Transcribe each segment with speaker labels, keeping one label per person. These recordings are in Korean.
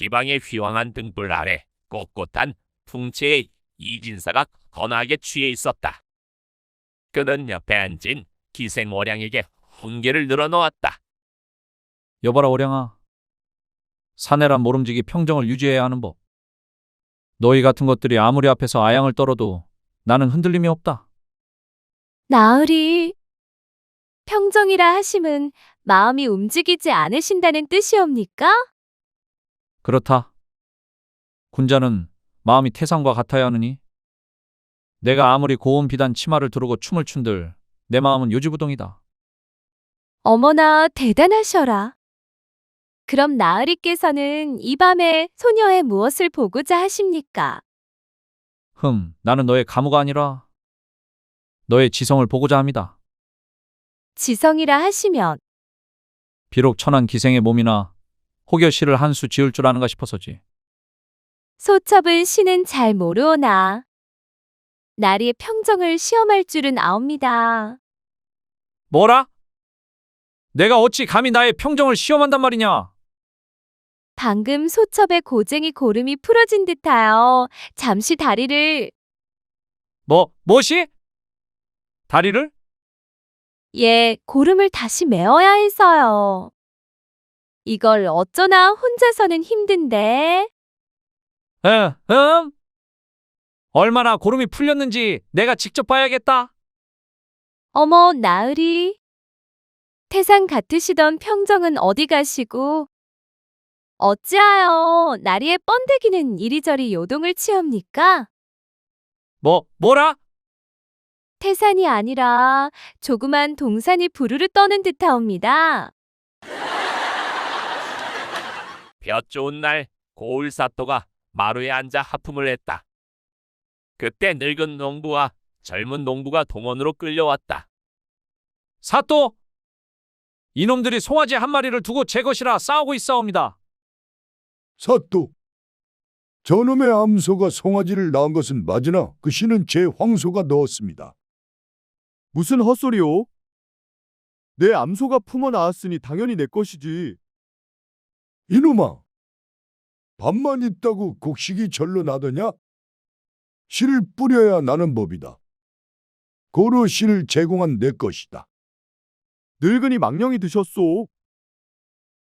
Speaker 1: 기방의 휘황한 등불 아래 꼿꼿한 풍채의 이진사가 거나하게 취해 있었다. 그는 옆에 앉은 기생오량에게 훈계를 늘어놓았다.
Speaker 2: 여봐라 오량아. 사내란 모름지기 평정을 유지해야 하는 법. 너희 같은 것들이 아무리 앞에서 아양을 떨어도 나는 흔들림이 없다.
Speaker 3: 나으리, 평정이라 하심은 마음이 움직이지 않으신다는 뜻이옵니까?
Speaker 2: 그렇다. 군자는 마음이 태산과 같아야 하느니 내가 아무리 고운 비단 치마를 두르고 춤을 춘들 내 마음은 요지부동이다.
Speaker 3: 어머나 대단하셔라. 그럼 나으리께서는 이 밤에 소녀의 무엇을 보고자 하십니까?
Speaker 2: 나는 너의 가무가 아니라 너의 지성을 보고자 합니다.
Speaker 3: 지성이라 하시면
Speaker 2: 비록 천한 기생의 몸이나 혹여 시를 한 수 지을 줄 아는가 싶어서지.
Speaker 3: 소첩은 시는 잘 모르오나 나리의 평정을 시험할 줄은 아옵니다.
Speaker 2: 뭐라? 내가 어찌 감히 나의 평정을 시험한단 말이냐?
Speaker 3: 방금 소첩의 고쟁이 고름이 풀어진 듯하여 잠시 다리를
Speaker 2: 뭐시? 다리를?
Speaker 3: 고름을 다시 메어야 해서요. 이걸 어쩌나 혼자서는 힘든데.
Speaker 2: 얼마나 고름이 풀렸는지 내가 직접 봐야겠다.
Speaker 3: 어머, 나으리. 태산 같으시던 평정은 어디 가시고 어찌하여 나리의 번데기는 이리저리 요동을 치옵니까?
Speaker 2: 뭐라?
Speaker 3: 태산이 아니라 조그만 동산이 부르르 떠는 듯하옵니다.
Speaker 1: 볕 좋은 날 고을 사또가 마루에 앉아 하품을 했다. 그때 늙은 농부와 젊은 농부가 동원으로 끌려왔다.
Speaker 2: 사또! 이놈들이 송아지 한 마리를 두고 제 것이라 싸우고 있사옵니다.
Speaker 4: 사또, 저놈의 암소가 송아지를 낳은 것은 맞으나 그 씨는 제 황소가 넣었습니다.
Speaker 5: 무슨 헛소리요? 내 암소가 품어 나왔으니 당연히 내 것이지.
Speaker 4: 이놈아, 밥만 있다고 곡식이 절로 나더냐? 씨를 뿌려야 나는 법이다. 고로 씨를 제공한 내 것이다.
Speaker 5: 늙은이 망령이 드셨소.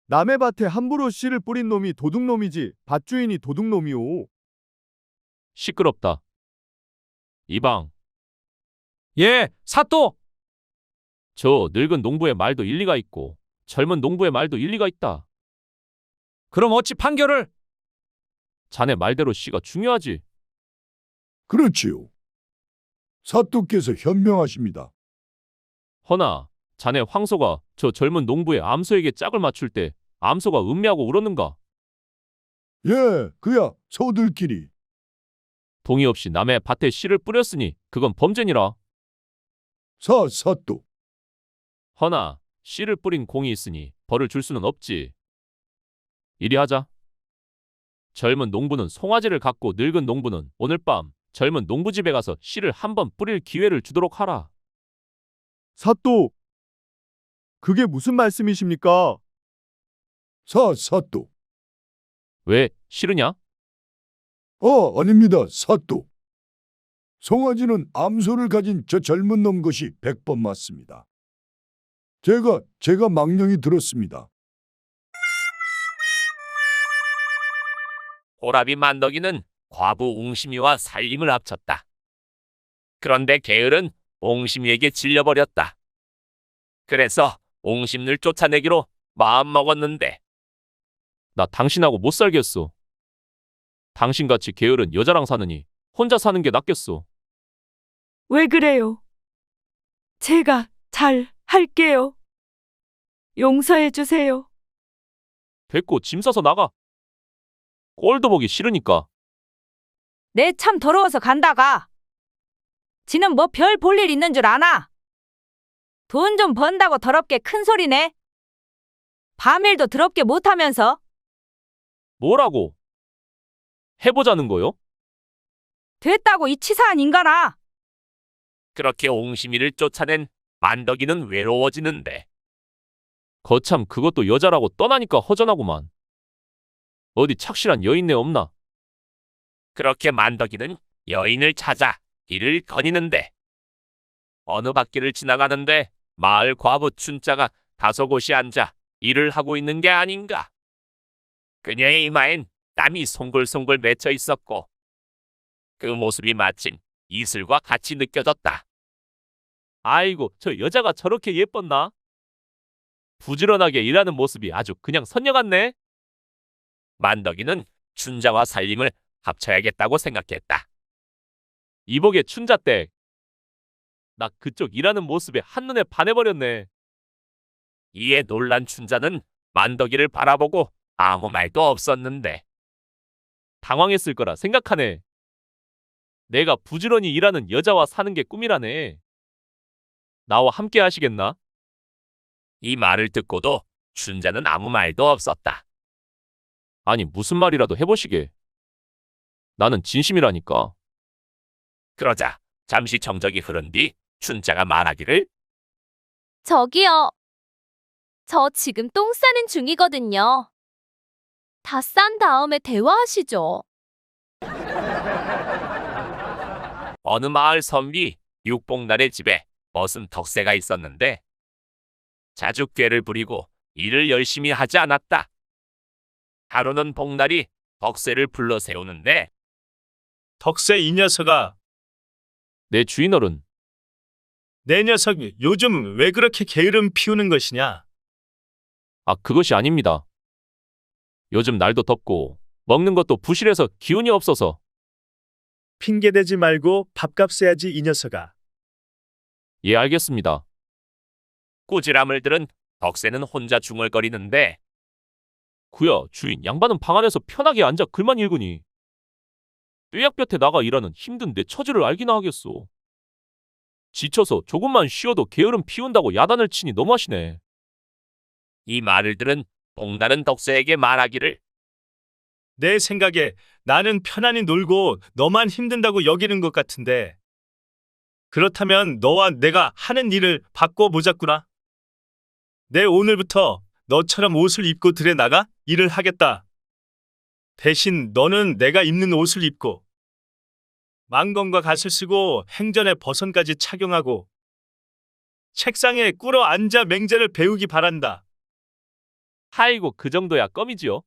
Speaker 5: 남의 밭에 함부로 씨를 뿌린 놈이 도둑놈이지 밭주인이 도둑놈이오.
Speaker 1: 시끄럽다. 이방,
Speaker 2: 예, 사또!
Speaker 1: 저 늙은 농부의 말도 일리가 있고 젊은 농부의 말도 일리가 있다.
Speaker 2: 그럼 어찌 판결을?
Speaker 1: 자네 말대로 씨가 중요하지.
Speaker 4: 그렇지요. 사또께서 현명하십니다.
Speaker 1: 허나 자네 황소가 저 젊은 농부의 암소에게 짝을 맞출 때 암소가 음미하고 울었는가?
Speaker 4: 예, 그야 소들끼리.
Speaker 1: 동의 없이 남의 밭에 씨를 뿌렸으니 그건 범죄니라.
Speaker 4: 사또.
Speaker 1: 허나 씨를 뿌린 공이 있으니 벌을 줄 수는 없지. 이리 하자. 젊은 농부는 송아지를 갖고 늙은 농부는 오늘 밤 젊은 농부 집에 가서 씨를 한번 뿌릴 기회를 주도록 하라.
Speaker 5: 사또, 그게 무슨 말씀이십니까?
Speaker 4: 사또.
Speaker 1: 왜 싫으냐?
Speaker 4: 아닙니다, 사또. 송아지는 암소를 가진 저 젊은 놈 것이 100번 맞습니다. 제가 망령이 들었습니다.
Speaker 1: 호랍이 만덕이는 과부 옹심이와 살림을 합쳤다. 그런데 게을은 옹심이에게 질려버렸다. 그래서 옹심을 쫓아내기로 마음먹었는데 나 당신하고 못 살겠어. 당신같이 게으른 여자랑 사느니 혼자 사는 게 낫겠어.
Speaker 6: 왜 그래요? 제가 잘 할게요. 용서해 주세요.
Speaker 1: 됐고 짐 싸서 나가. 꼴도 보기 싫으니까.
Speaker 6: 내 참 더러워서 간다가. 지는 뭐 별 볼 일 있는 줄 아나? 돈 좀 번다고 더럽게 큰 소리네. 밤일도 더럽게 못하면서.
Speaker 1: 뭐라고? 해보자는 거요?
Speaker 6: 됐다고 이 치사한 인간아.
Speaker 1: 그렇게 옹심이를 쫓아낸 만덕이는 외로워지는데 거참 그것도 여자라고 떠나니까 허전하구만. 어디 착실한 여인네 없나?
Speaker 7: 그렇게 만덕이는 여인을 찾아 길을 거니는데 어느 밖길을 지나가는데 마을 과부 춘자가 다소곳이 앉아 일을 하고 있는 게 아닌가. 그녀의 이마엔 땀이 송골송골 맺혀 있었고 그 모습이 마침 이슬과 같이 느껴졌다.
Speaker 1: 아이고, 저 여자가 저렇게 예뻤나? 부지런하게 일하는 모습이 아주 그냥 선녀 같네.
Speaker 7: 만덕이는 춘자와 살림을 합쳐야겠다고 생각했다.
Speaker 1: 이복의 춘자댁. 나 그쪽 일하는 모습에 한눈에 반해버렸네.
Speaker 7: 이에 놀란 춘자는 만덕이를 바라보고 아무 말도 없었는데
Speaker 1: 당황했을 거라 생각하네. 내가 부지런히 일하는 여자와 사는 게 꿈이라네. 나와 함께 하시겠나?
Speaker 7: 이 말을 듣고도 춘자는 아무 말도 없었다.
Speaker 1: 아니, 무슨 말이라도 해보시게. 나는 진심이라니까.
Speaker 7: 그러자 잠시 정적이 흐른 뒤 춘자가 말하기를
Speaker 3: 저기요. 저 지금 똥 싸는 중이거든요. 다 싼 다음에 대화하시죠.
Speaker 7: 어느 마을 선비 육복날의 집에 머슴 덕새가 있었는데 자주 꾀를 부리고 일을 열심히 하지 않았다. 하루는 복날이 덕새를 불러 세우는데
Speaker 8: 덕새 이 녀석아,
Speaker 1: 내 주인어른,
Speaker 8: 내 녀석 요즘 왜 그렇게 게으름 피우는 것이냐?
Speaker 1: 아, 그것이 아닙니다. 요즘 날도 덥고 먹는 것도 부실해서 기운이 없어서.
Speaker 8: 핑계대지 말고 밥값 써야지 이 녀석아.
Speaker 1: 예, 알겠습니다.
Speaker 7: 꾸지람을 들은 덕새는 혼자 중얼거리는데
Speaker 1: 구야, 주인, 양반은 방 안에서 편하게 앉아 글만 읽으니. 뙤약볕에 나가 일하는 힘든 내 처지를 알기나 하겠소. 지쳐서 조금만 쉬어도 게으름 피운다고 야단을 치니 너무하시네.
Speaker 7: 이 말을 들은 복날은 덕새에게 말하기를
Speaker 8: 내 생각에 나는 편안히 놀고 너만 힘든다고 여기는 것 같은데. 그렇다면 너와 내가 하는 일을 바꿔보자꾸나. 내 오늘부터 너처럼 옷을 입고 들에 나가 일을 하겠다. 대신 너는 내가 입는 옷을 입고 망건과 갓을 쓰고 행전에 버선까지 착용하고 책상에 꿇어 앉아 맹자를 배우기 바란다.
Speaker 1: 하이고, 그 정도야 껌이지요.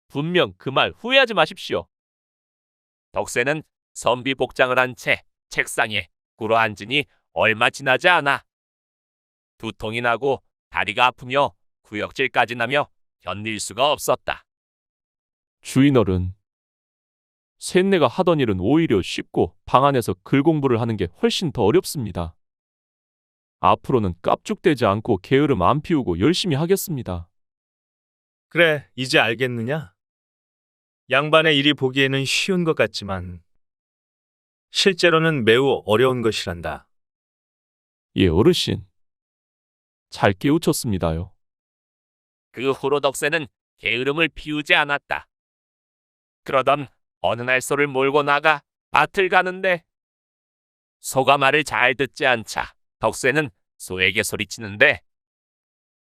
Speaker 1: 분명 그 말 후회하지 마십시오.
Speaker 7: 덕새는 선비 복장을 한 채 책상에 꿇어 앉으니 얼마 지나지 않아 두통이 나고 다리가 아프며 구역질까지 나며 견딜 수가 없었다.
Speaker 1: 주인어른, 셋내가 하던 일은 오히려 쉽고 방 안에서 글 공부를 하는 게 훨씬 더 어렵습니다. 앞으로는 깝죽대지 않고 게으름 안 피우고 열심히 하겠습니다.
Speaker 8: 그래, 이제 알겠느냐? 양반의 일이 보기에는 쉬운 것 같지만 실제로는 매우 어려운 것이란다.
Speaker 1: 예, 어르신. 잘 깨우쳤습니다요.
Speaker 7: 그 후로 덕새는 게으름을 피우지 않았다. 그러던 어느 날 소를 몰고 나가 밭을 가는데 소가 말을 잘 듣지 않자 덕새는 소에게 소리치는데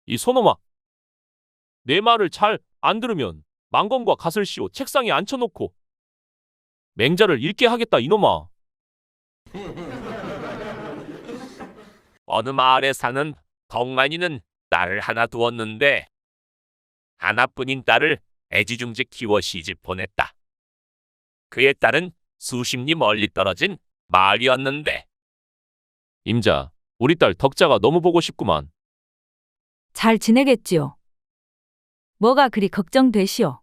Speaker 1: 이 소놈아, 내 말을 잘 안 들으면 망건과 갓을 씌워 책상에 앉혀놓고 맹자를 읽게 하겠다, 이놈아.
Speaker 7: 어느 마을에 사는 덕만이는 딸을 하나 두었는데 하나뿐인 딸을 애지중지 키워 시집 보냈다. 그의 딸은 수십 리 멀리 떨어진 마을이었는데
Speaker 1: 임자, 우리 딸 덕자가 너무 보고 싶구만.
Speaker 6: 잘 지내겠지요? 뭐가 그리 걱정되시오?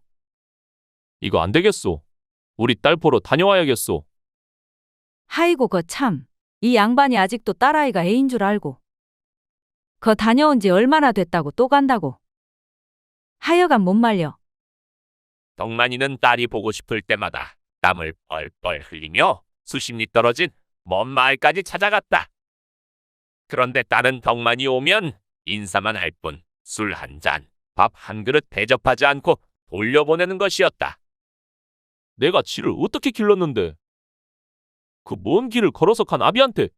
Speaker 1: 이거 안 되겠소. 우리 딸 보러 다녀와야겠소.
Speaker 6: 하이고 거 참. 이 양반이 아직도 딸아이가 애인 줄 알고. 거 다녀온 지 얼마나 됐다고 또 간다고. 하여간 못 말려.
Speaker 7: 덕만이는 딸이 보고 싶을 때마다 땀을 뻘뻘 흘리며 수십 리 떨어진 먼 마을까지 찾아갔다. 그런데 딸은 덕만이 오면 인사만 할 뿐 술 한 잔, 밥 한 그릇 대접하지 않고 돌려보내는 것이었다.
Speaker 1: 내가 지를 어떻게 길렀는데? 그 먼 길을 걸어서 간 아비한테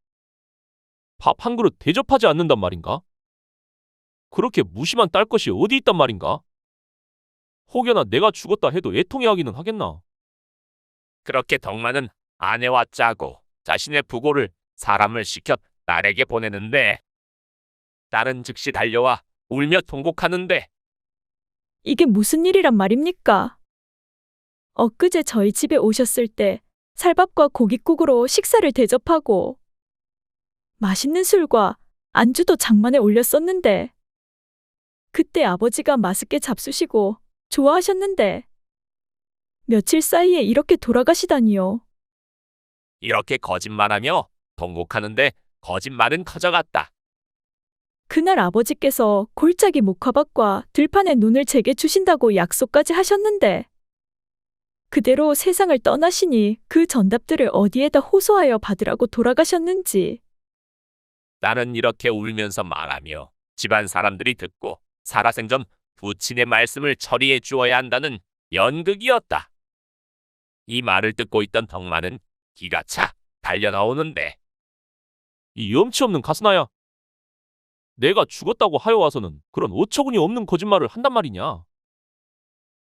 Speaker 1: 밥 한 그릇 대접하지 않는단 말인가? 그렇게 무심한 딸것이 어디 있단 말인가? 혹여나 내가 죽었다 해도 애통해하기는 하겠나.
Speaker 7: 그렇게 덕만은 아내와 짜고 자신의 부고를 사람을 시켜 딸에게 보내는데 딸은 즉시 달려와 울며 통곡하는데
Speaker 9: 이게 무슨 일이란 말입니까? 엊그제 저희 집에 오셨을 때 살밥과 고깃국으로 식사를 대접하고 맛있는 술과 안주도 장만에 올렸었는데 그때 아버지가 맛있게 잡수시고 좋아하셨는데 며칠 사이에 이렇게 돌아가시다니요.
Speaker 7: 이렇게 거짓말하며 통곡하는데 거짓말은 커져갔다.
Speaker 9: 그날 아버지께서 골짜기 목화밭과 들판에 눈을 제게 주신다고 약속까지 하셨는데 그대로 세상을 떠나시니 그 전답들을 어디에다 호소하여 받으라고 돌아가셨는지.
Speaker 7: 딸은 이렇게 울면서 말하며 집안 사람들이 듣고 살아생전 부친의 말씀을 처리해 주어야 한다는 연극이었다. 이 말을 듣고 있던 덕만은 기가 차 달려나오는데
Speaker 1: 이 염치 없는 가스나야. 내가 죽었다고 하여 와서는 그런 어처구니 없는 거짓말을 한단 말이냐.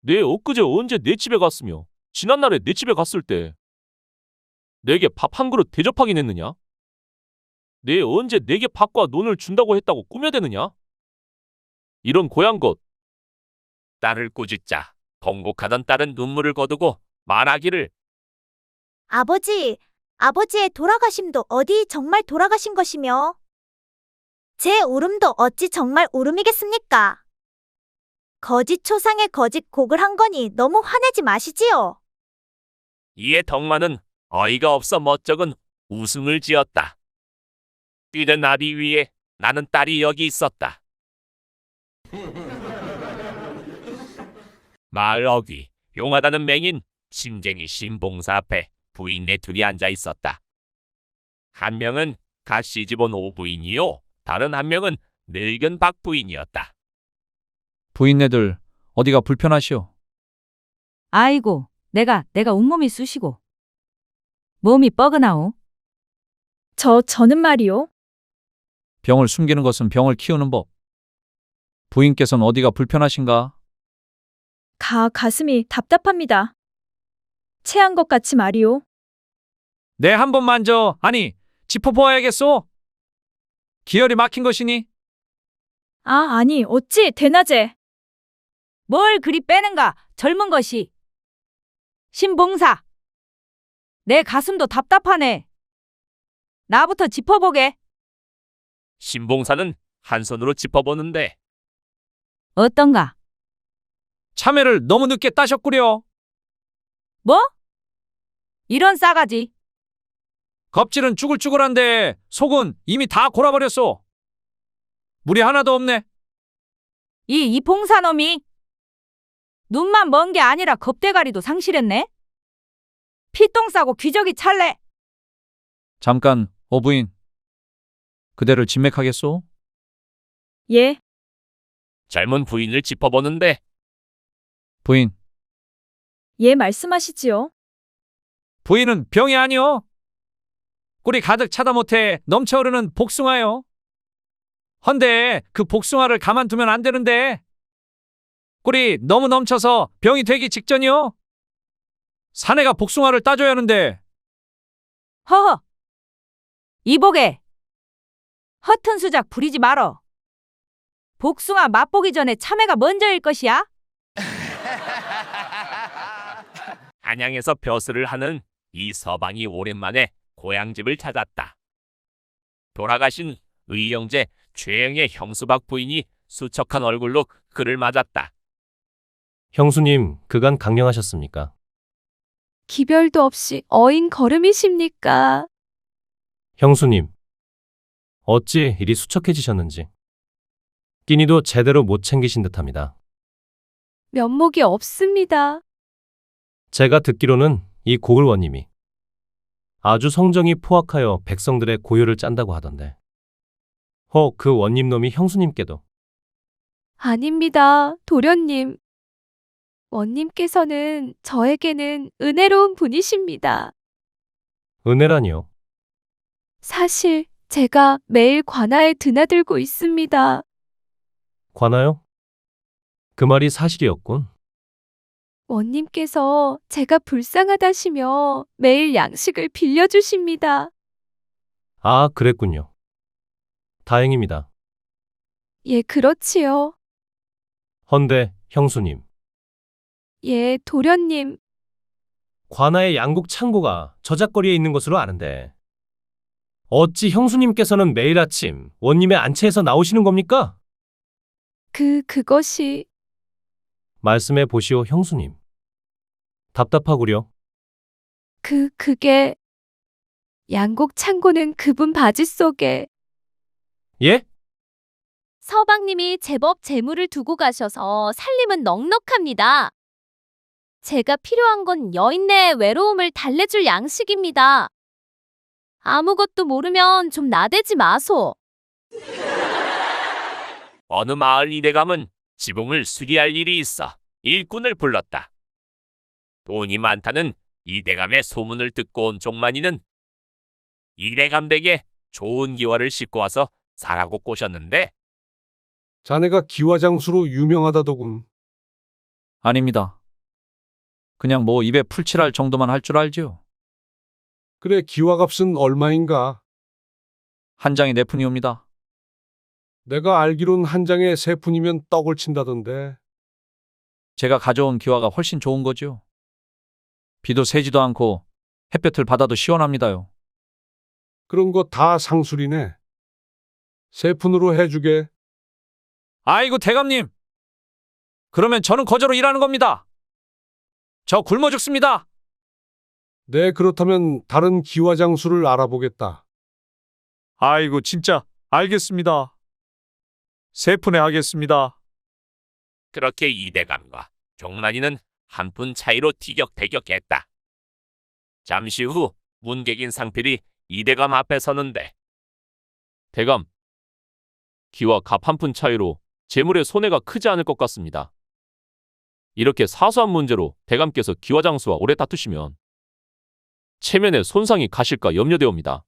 Speaker 1: 내 엊그제 언제 내 집에 갔으며 지난날에 내 집에 갔을 때 내게 밥 한 그릇 대접하긴 했느냐? 내 언제 내게 밥과 논을 준다고 했다고 꾸며대느냐? 이런 고향 것.
Speaker 7: 딸을 꾸짖자 통곡하던 딸은 눈물을 거두고 말하기를
Speaker 10: 아버지, 아버지의 돌아가심도 어디 정말 돌아가신 것이며 제 울음도 어찌 정말 울음이겠습니까? 거짓 초상에 거짓 곡을 한 거니 너무 화내지 마시지요.
Speaker 7: 이에 덕만은 어이가 없어 멋쩍은 웃음을 지었다. 뛰는 나비 위에 나는 딸이 여기 있었다. 마을 어귀 용하다는 맹인 심쟁이 신봉사 앞에 부인네 둘이 앉아 있었다. 한 명은 갓 시집온 오부인이요, 다른 한 명은 늙은 박부인이었다.
Speaker 2: 부인네들 어디가 불편하시오?
Speaker 6: 아이고, 내가 온몸이 쑤시고 몸이 뻐근하오.
Speaker 9: 저는 말이요.
Speaker 2: 병을 숨기는 것은 병을 키우는 법. 부인께서는 어디가 불편하신가?
Speaker 9: 가슴이 답답합니다. 체한 것 같이 말이요.
Speaker 2: 내 한 번 만져, 아니 짚어보아야겠소? 기혈이 막힌 것이니?
Speaker 9: 아니 어찌 대낮에.
Speaker 6: 뭘 그리 빼는가, 젊은 것이. 신봉사, 내 가슴도 답답하네. 나부터 짚어보게.
Speaker 7: 신봉사는 한 손으로 짚어보는데
Speaker 6: 어떤가?
Speaker 2: 참외를 너무 늦게 따셨구려.
Speaker 6: 뭐? 이런 싸가지.
Speaker 2: 껍질은 쭈글쭈글한데 속은 이미 다 골아버렸소. 물이 하나도 없네.
Speaker 6: 이 봉사놈이 눈만 먼 게 아니라 겁대가리도 상실했네. 피똥 싸고 귀저귀 찰래.
Speaker 2: 잠깐, 부인. 그대를 진맥하겠소?
Speaker 9: 예.
Speaker 7: 젊은 부인을 짚어보는데
Speaker 2: 부인.
Speaker 9: 예, 말씀하시지요.
Speaker 2: 부인은 병이 아니오. 꿀이 가득 차다 못해 넘쳐흐르는 복숭아요. 헌데 그 복숭아를 가만두면 안 되는데 꿀이 너무 넘쳐서 병이 되기 직전이요. 사내가 복숭아를 따줘야 하는데.
Speaker 6: 허허. 이보게. 허튼 수작 부리지 말어. 복숭아 맛보기 전에 참외가 먼저일 것이야.
Speaker 7: 한양에서 벼슬을 하는 이 서방이 오랜만에 고향집을 찾았다. 돌아가신 의형제 최영의 형수박 부인이 수척한 얼굴로 그를 맞았다.
Speaker 11: 형수님, 그간 강령하셨습니까?
Speaker 3: 기별도 없이 어인 걸음이십니까?
Speaker 11: 형수님, 어찌 이리 수척해지셨는지. 끼니도 제대로 못 챙기신 듯합니다.
Speaker 3: 면목이 없습니다.
Speaker 11: 제가 듣기로는 이 고글원님이 아주 성정이 포악하여 백성들의 고요를 짠다고 하던데. 혹 그 원님놈이 형수님께도.
Speaker 3: 아닙니다, 도련님. 원님께서는 저에게는 은혜로운 분이십니다.
Speaker 11: 은혜라니요.
Speaker 3: 사실 제가 매일 관아에 드나들고 있습니다.
Speaker 11: 관하요? 그 말이 사실이었군.
Speaker 3: 원님께서 제가 불쌍하다시며 매일 양식을 빌려주십니다.
Speaker 11: 아, 그랬군요. 다행입니다.
Speaker 3: 예, 그렇지요.
Speaker 11: 헌데, 형수님,
Speaker 3: 예, 도련님.
Speaker 11: 관아의 양국 창고가 저작거리에 있는 것으로 아는데 어찌 형수님께서는 매일 아침 원님의 안채에서 나오시는 겁니까?
Speaker 3: 그것이
Speaker 11: 말씀해 보시오, 형수님. 답답하구려.
Speaker 3: 그게 양곡 창고는 그분 바지 속에.
Speaker 11: 예?
Speaker 3: 서방님이 제법 재물을 두고 가셔서 살림은 넉넉합니다. 제가 필요한 건 여인네의 외로움을 달래줄 양식입니다. 아무것도 모르면 좀 나대지 마소.
Speaker 7: 어느 마을 이대감은 지붕을 수리할 일이 있어 일꾼을 불렀다. 돈이 많다는 이대감의 소문을 듣고 온 종만이는 이대감 댁에 좋은 기와를 싣고 와서 사라고 꼬셨는데
Speaker 12: 자네가 기와장수로 유명하다더군.
Speaker 2: 아닙니다. 그냥 뭐 입에 풀칠할 정도만 할 줄 알지요.
Speaker 12: 그래, 기와값은 얼마인가?
Speaker 2: 한 장에 4푼이옵니다.
Speaker 12: 내가 알기론 한 장에 3푼이면 떡을 친다던데.
Speaker 2: 제가 가져온 기와가 훨씬 좋은 거지요. 비도 새지도 않고 햇볕을 받아도 시원합니다요.
Speaker 12: 그런 거 다 상술이네. 3푼으로 해주게.
Speaker 2: 아이고 대감님. 그러면 저는 거저로 일하는 겁니다. 저 굶어 죽습니다.
Speaker 12: 네, 그렇다면 다른 기와장수를 알아보겠다.
Speaker 2: 아이고 진짜 알겠습니다. 3푼에 하겠습니다.
Speaker 7: 그렇게 이대감과 종만이는 한 푼 차이로 티격태격했다. 잠시 후 문객인 상필이 이대감 앞에 서는데
Speaker 1: 대감, 기와 값 한 푼 차이로 재물의 손해가 크지 않을 것 같습니다. 이렇게 사소한 문제로 대감께서 기와장수와 오래 다투시면 체면에 손상이 가실까 염려되옵니다.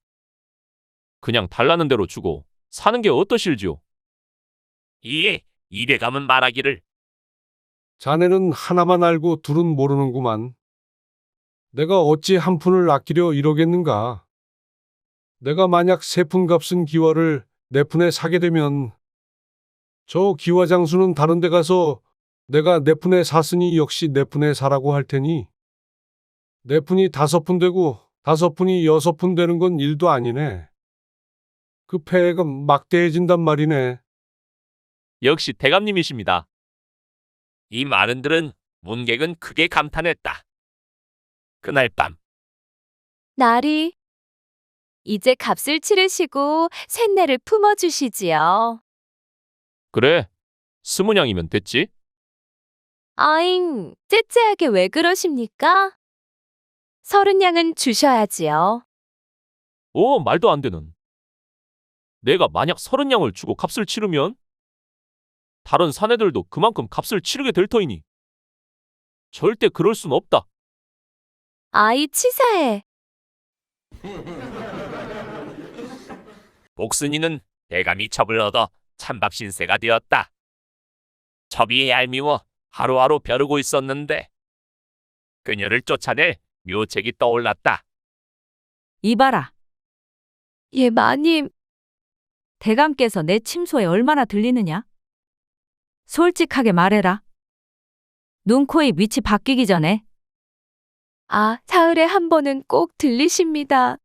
Speaker 1: 그냥 달라는 대로 주고 사는 게 어떠실지요?
Speaker 7: 이에 이대감은 말하기를
Speaker 12: 자네는 하나만 알고 둘은 모르는구만. 내가 어찌 한 푼을 아끼려 이러겠는가. 내가 만약 3푼 값은 기와를 4푼에 사게 되면 저 기와장수는 다른 데 가서 내가 4푼에 샀으니 역시 4푼에 사라고 할 테니 4푼이 5푼 되고 5푼이 6푼 되는 건 일도 아니네. 그 폐해가 막대해진단 말이네.
Speaker 1: 역시 대감님이십니다.
Speaker 7: 이 말은 들은 문객은 크게 감탄했다. 그날 밤
Speaker 3: 나리, 이제 값을 치르시고 쇳내를 품어주시지요.
Speaker 1: 그래, 20냥이면 됐지?
Speaker 3: 아잉, 째째하게 왜 그러십니까? 30냥은 주셔야지요.
Speaker 1: 오, 말도 안 되는. 내가 만약 30냥을 주고 값을 치르면 다른 사내들도 그만큼 값을 치르게 될 터이니 절대 그럴 순 없다.
Speaker 3: 아이 치사해.
Speaker 7: 복순이는 대감이 첩을 얻어 찬밥 신세가 되었다. 첩이 얄미워 하루하루 벼르고 있었는데 그녀를 쫓아낼 묘책이 떠올랐다.
Speaker 6: 이봐라.
Speaker 3: 예, 마님.
Speaker 6: 대감께서 내 침소에 얼마나 들리느냐? 솔직하게 말해라. 눈, 코, 입 위치 바뀌기 전에.
Speaker 3: 아, 사흘에 한 번은 꼭 들리십니다.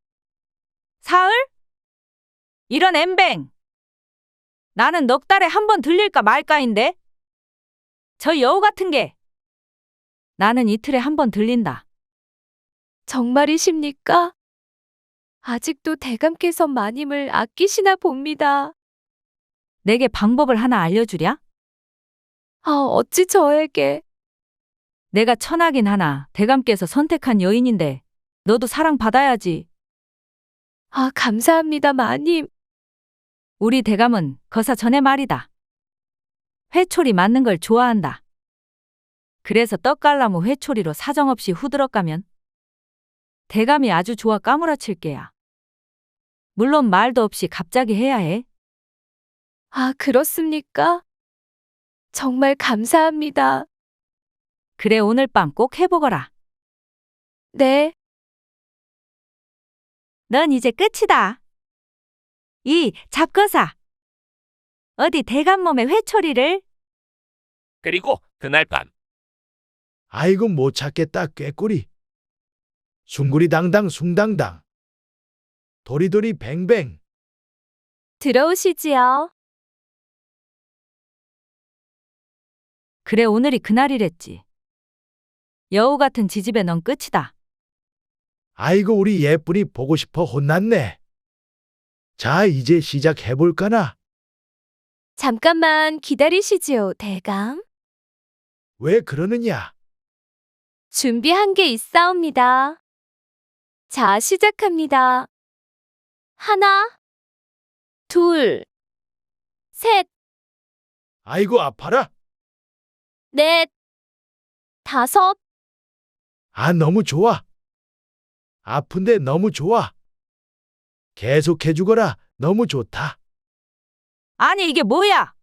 Speaker 6: 사흘? 이런 엠뱅. 나는 넉 달에 한 번 들릴까 말까인데. 저 여우 같은 게. 나는 이틀에 한 번 들린다.
Speaker 3: 정말이십니까? 아직도 대감께서 마님을 아끼시나 봅니다.
Speaker 6: 내게 방법을 하나 알려주랴?
Speaker 3: 아, 어찌 저에게.
Speaker 6: 내가 천하긴 하나 대감께서 선택한 여인인데 너도 사랑받아야지.
Speaker 3: 아, 감사합니다, 마님.
Speaker 6: 우리 대감은 거사 전에 말이다. 회초리 맞는 걸 좋아한다. 그래서 떡갈나무 회초리로 사정없이 후드럭 가면 대감이 아주 좋아 까무라칠 게야. 물론 말도 없이 갑자기 해야 해.
Speaker 3: 아, 그렇습니까? 정말 감사합니다.
Speaker 6: 그래 오늘 밤 꼭 해보거라.
Speaker 3: 네.
Speaker 6: 넌 이제 끝이다. 이 잡거사. 어디 대간 몸에 회초리를.
Speaker 7: 그리고 그날 밤
Speaker 13: 아이고 못 찾겠다 꾀꼬리. 숭구리 당당 숭당당. 도리도리 뱅뱅.
Speaker 3: 들어오시지요.
Speaker 6: 그래 오늘이 그날이랬지. 여우 같은 지집에 넌 끝이다.
Speaker 13: 아이고 우리 예쁜이 보고 싶어 혼났네. 자 이제 시작해볼까나.
Speaker 3: 잠깐만 기다리시지요, 대감.
Speaker 13: 왜 그러느냐.
Speaker 3: 준비한 게 있사옵니다. 자, 시작합니다. 하나, 둘, 셋,
Speaker 13: 아이고 아파라.
Speaker 3: 넷, 다섯.
Speaker 13: 아 너무 좋아. 아픈데 너무 좋아. 계속해주거라. 너무 좋다.
Speaker 6: 아니 이게 뭐야?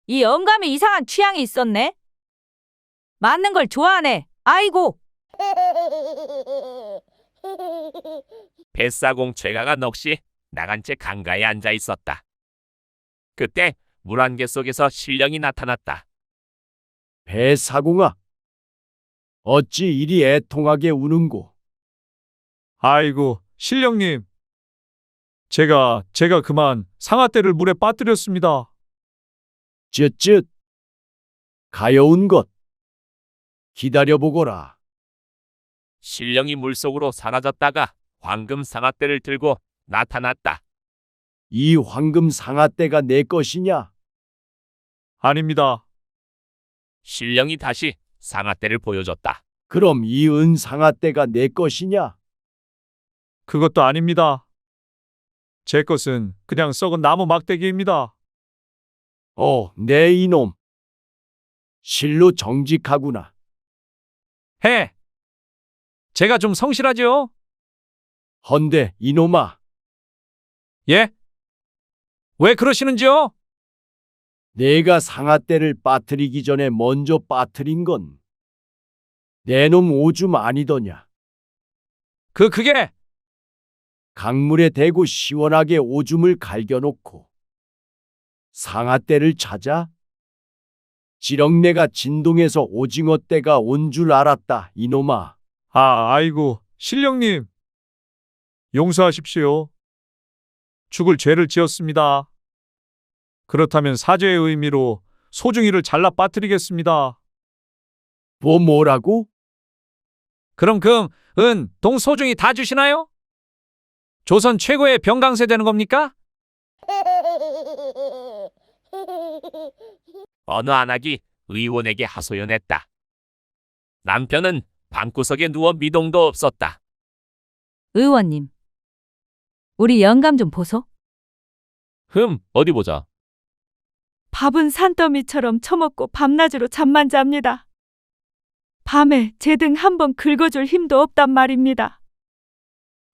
Speaker 6: 이 영감이 이상한 취향이 있었네. 맞는 걸 좋아하네. 아이고.
Speaker 7: 뱃사공 최가가 넋이 나간 채 강가에 앉아 있었다. 그때 물 한 개 속에서 신령이 나타났다.
Speaker 12: 배사공아, 어찌 이리 애통하게 우는고?
Speaker 2: 아이고, 신령님. 제가 그만 상아떼를 물에 빠뜨렸습니다.
Speaker 12: 쯧쯧. 가여운 것. 기다려보거라.
Speaker 7: 신령이 물속으로 사라졌다가 황금 상아떼를 들고 나타났다.
Speaker 12: 이 황금 상아떼가 내 것이냐?
Speaker 2: 아닙니다.
Speaker 7: 신령이 다시 상아떼를 보여줬다.
Speaker 12: 그럼 이 은 상아떼가 내 것이냐?
Speaker 2: 그것도 아닙니다. 제 것은 그냥 썩은 나무 막대기입니다.
Speaker 12: 내 이놈. 실로 정직하구나.
Speaker 2: 해! 제가 좀 성실하죠?
Speaker 12: 헌데 이놈아,
Speaker 2: 예? 왜 그러시는지요?
Speaker 12: 내가 상아떼를 빠뜨리기 전에 먼저 빠뜨린 건 내 놈 오줌 아니더냐?
Speaker 2: 그게
Speaker 12: 강물에 대고 시원하게 오줌을 갈겨놓고 상아떼를 찾아? 지렁내가 진동해서 오징어떼가 온 줄 알았다, 이놈아.
Speaker 2: 아이고, 신령님. 용서하십시오. 죽을 죄를 지었습니다. 그렇다면 사죄의 의미로 소중이를 잘라 빠뜨리겠습니다.
Speaker 12: 뭐라고?
Speaker 2: 그럼 은, 동 소중이 다 주시나요? 조선 최고의 병강세 되는 겁니까?
Speaker 7: 어느 안악이 의원에게 하소연했다. 남편은 방구석에 누워 미동도 없었다.
Speaker 6: 의원님. 우리 영감 좀 보소.
Speaker 1: 어디 보자.
Speaker 9: 밥은 산더미처럼 처먹고 밤낮으로 잠만 잡니다. 밤에 제 등 한 번 긁어줄 힘도 없단 말입니다.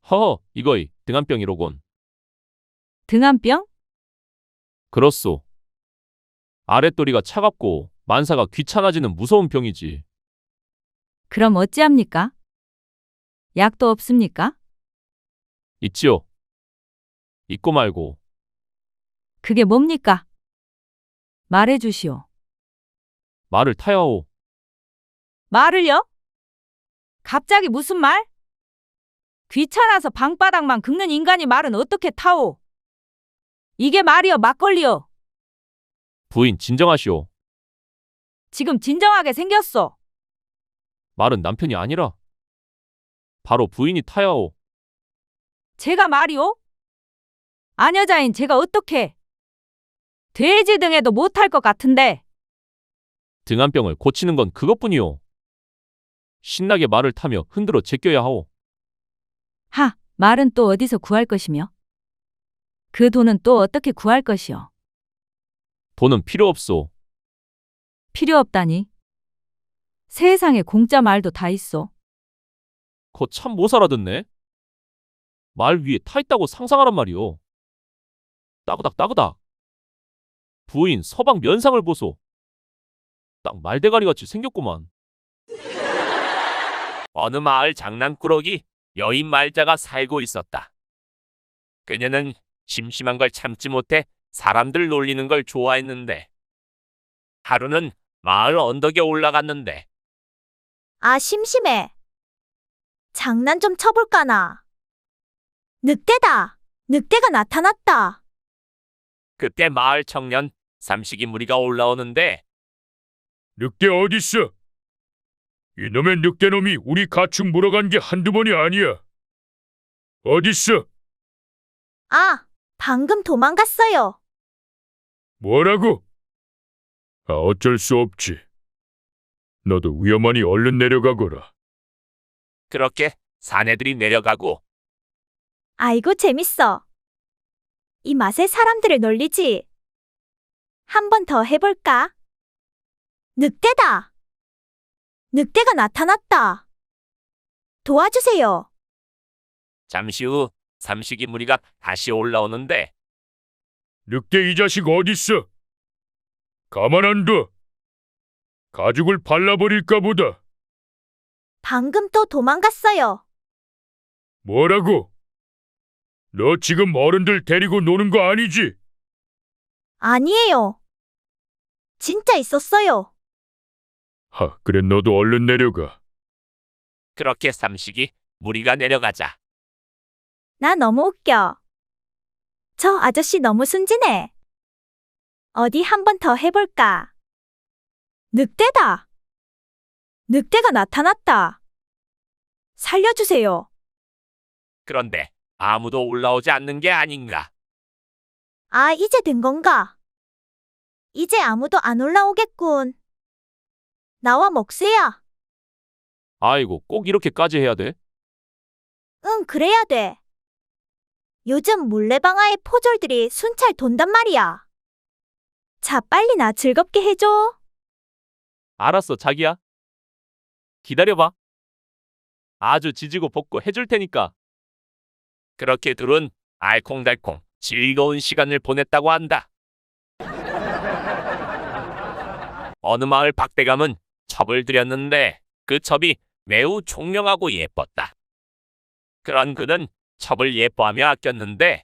Speaker 1: 허허, 이거이 등한병이로군.
Speaker 6: 등한병?
Speaker 1: 그렇소. 아랫도리가 차갑고 만사가 귀찮아지는 무서운 병이지.
Speaker 6: 그럼 어찌합니까? 약도 없습니까?
Speaker 1: 있지요. 있고 말고.
Speaker 6: 그게 뭡니까? 말해주시오.
Speaker 1: 말을 타야오.
Speaker 6: 말을요? 갑자기 무슨 말? 귀찮아서 방바닥만 긁는 인간이 말은 어떻게 타오? 이게 말이여 막걸리여.
Speaker 1: 부인 진정하시오.
Speaker 6: 지금 진정하게 생겼어.
Speaker 1: 말은 남편이 아니라 바로 부인이 타야오.
Speaker 6: 제가 말이오? 아녀자인 제가 어떻게? 돼지 등에도 못할 것 같은데.
Speaker 1: 등한병을 고치는 건 그것뿐이오. 신나게 말을 타며 흔들어 제껴야 하오.
Speaker 6: 말은 또 어디서 구할 것이며? 그 돈은 또 어떻게 구할 것이오?
Speaker 1: 돈은 필요 없소.
Speaker 6: 필요 없다니? 세상에 공짜 말도 다 있어.
Speaker 1: 거 참 못 알아듣네. 말 위에 타 있다고 상상하란 말이오. 따그닥 따그닥. 부인 서방 면상을 보소. 딱 말대가리 같이 생겼구만.
Speaker 7: 어느 마을 장난꾸러기 여인 말자가 살고 있었다. 그녀는 심심한 걸 참지 못해 사람들 놀리는 걸 좋아했는데 하루는 마을 언덕에 올라갔는데
Speaker 10: 아, 심심해. 장난 좀 쳐볼까나. 늑대다. 늑대가 나타났다.
Speaker 7: 그때 마을 청년 삼식이 무리가 올라오는데
Speaker 4: 늑대 어딨어? 이놈의 늑대놈이 우리 가축 물어간 게 한두 번이 아니야. 어딨어?
Speaker 10: 아, 방금 도망갔어요.
Speaker 4: 뭐라고? 아, 어쩔 수 없지. 너도 위험하니 얼른 내려가거라.
Speaker 7: 그렇게 사내들이 내려가고
Speaker 10: 아이고, 재밌어. 이 맛에 사람들을 놀리지. 한 번 더 해볼까? 늑대다. 늑대가 나타났다. 도와주세요.
Speaker 7: 잠시 후 삼식이 무리가 다시 올라오는데
Speaker 4: 늑대 이 자식 어딨어? 가만 안 둬. 가죽을 발라버릴까 보다.
Speaker 10: 방금 또 도망갔어요.
Speaker 4: 뭐라고? 너 지금 어른들 데리고 노는 거 아니지?
Speaker 10: 아니에요. 진짜 있었어요.
Speaker 4: 하, 그래 너도 얼른 내려가.
Speaker 7: 그렇게 삼식이 무리가 내려가자
Speaker 10: 나 너무 웃겨. 저 아저씨 너무 순진해. 어디 한 번 더 해볼까? 늑대다. 늑대가 나타났다. 살려주세요.
Speaker 7: 그런데 아무도 올라오지 않는 게 아닌가.
Speaker 10: 아, 이제 된 건가? 이제 아무도 안 올라오겠군. 나와 먹새야.
Speaker 1: 아이고, 꼭 이렇게까지 해야 돼?
Speaker 10: 응, 그래야 돼. 요즘 물레방아의 포졸들이 순찰 돈단 말이야. 자, 빨리 나 즐겁게 해줘.
Speaker 1: 알았어, 자기야. 기다려봐. 아주 지지고 볶고 해줄 테니까.
Speaker 7: 그렇게 둘은 알콩달콩 즐거운 시간을 보냈다고 한다. 어느 마을 박대감은 첩을 들였는데 그 첩이 매우 총명하고 예뻤다. 그런 그는 첩을 예뻐하며 아꼈는데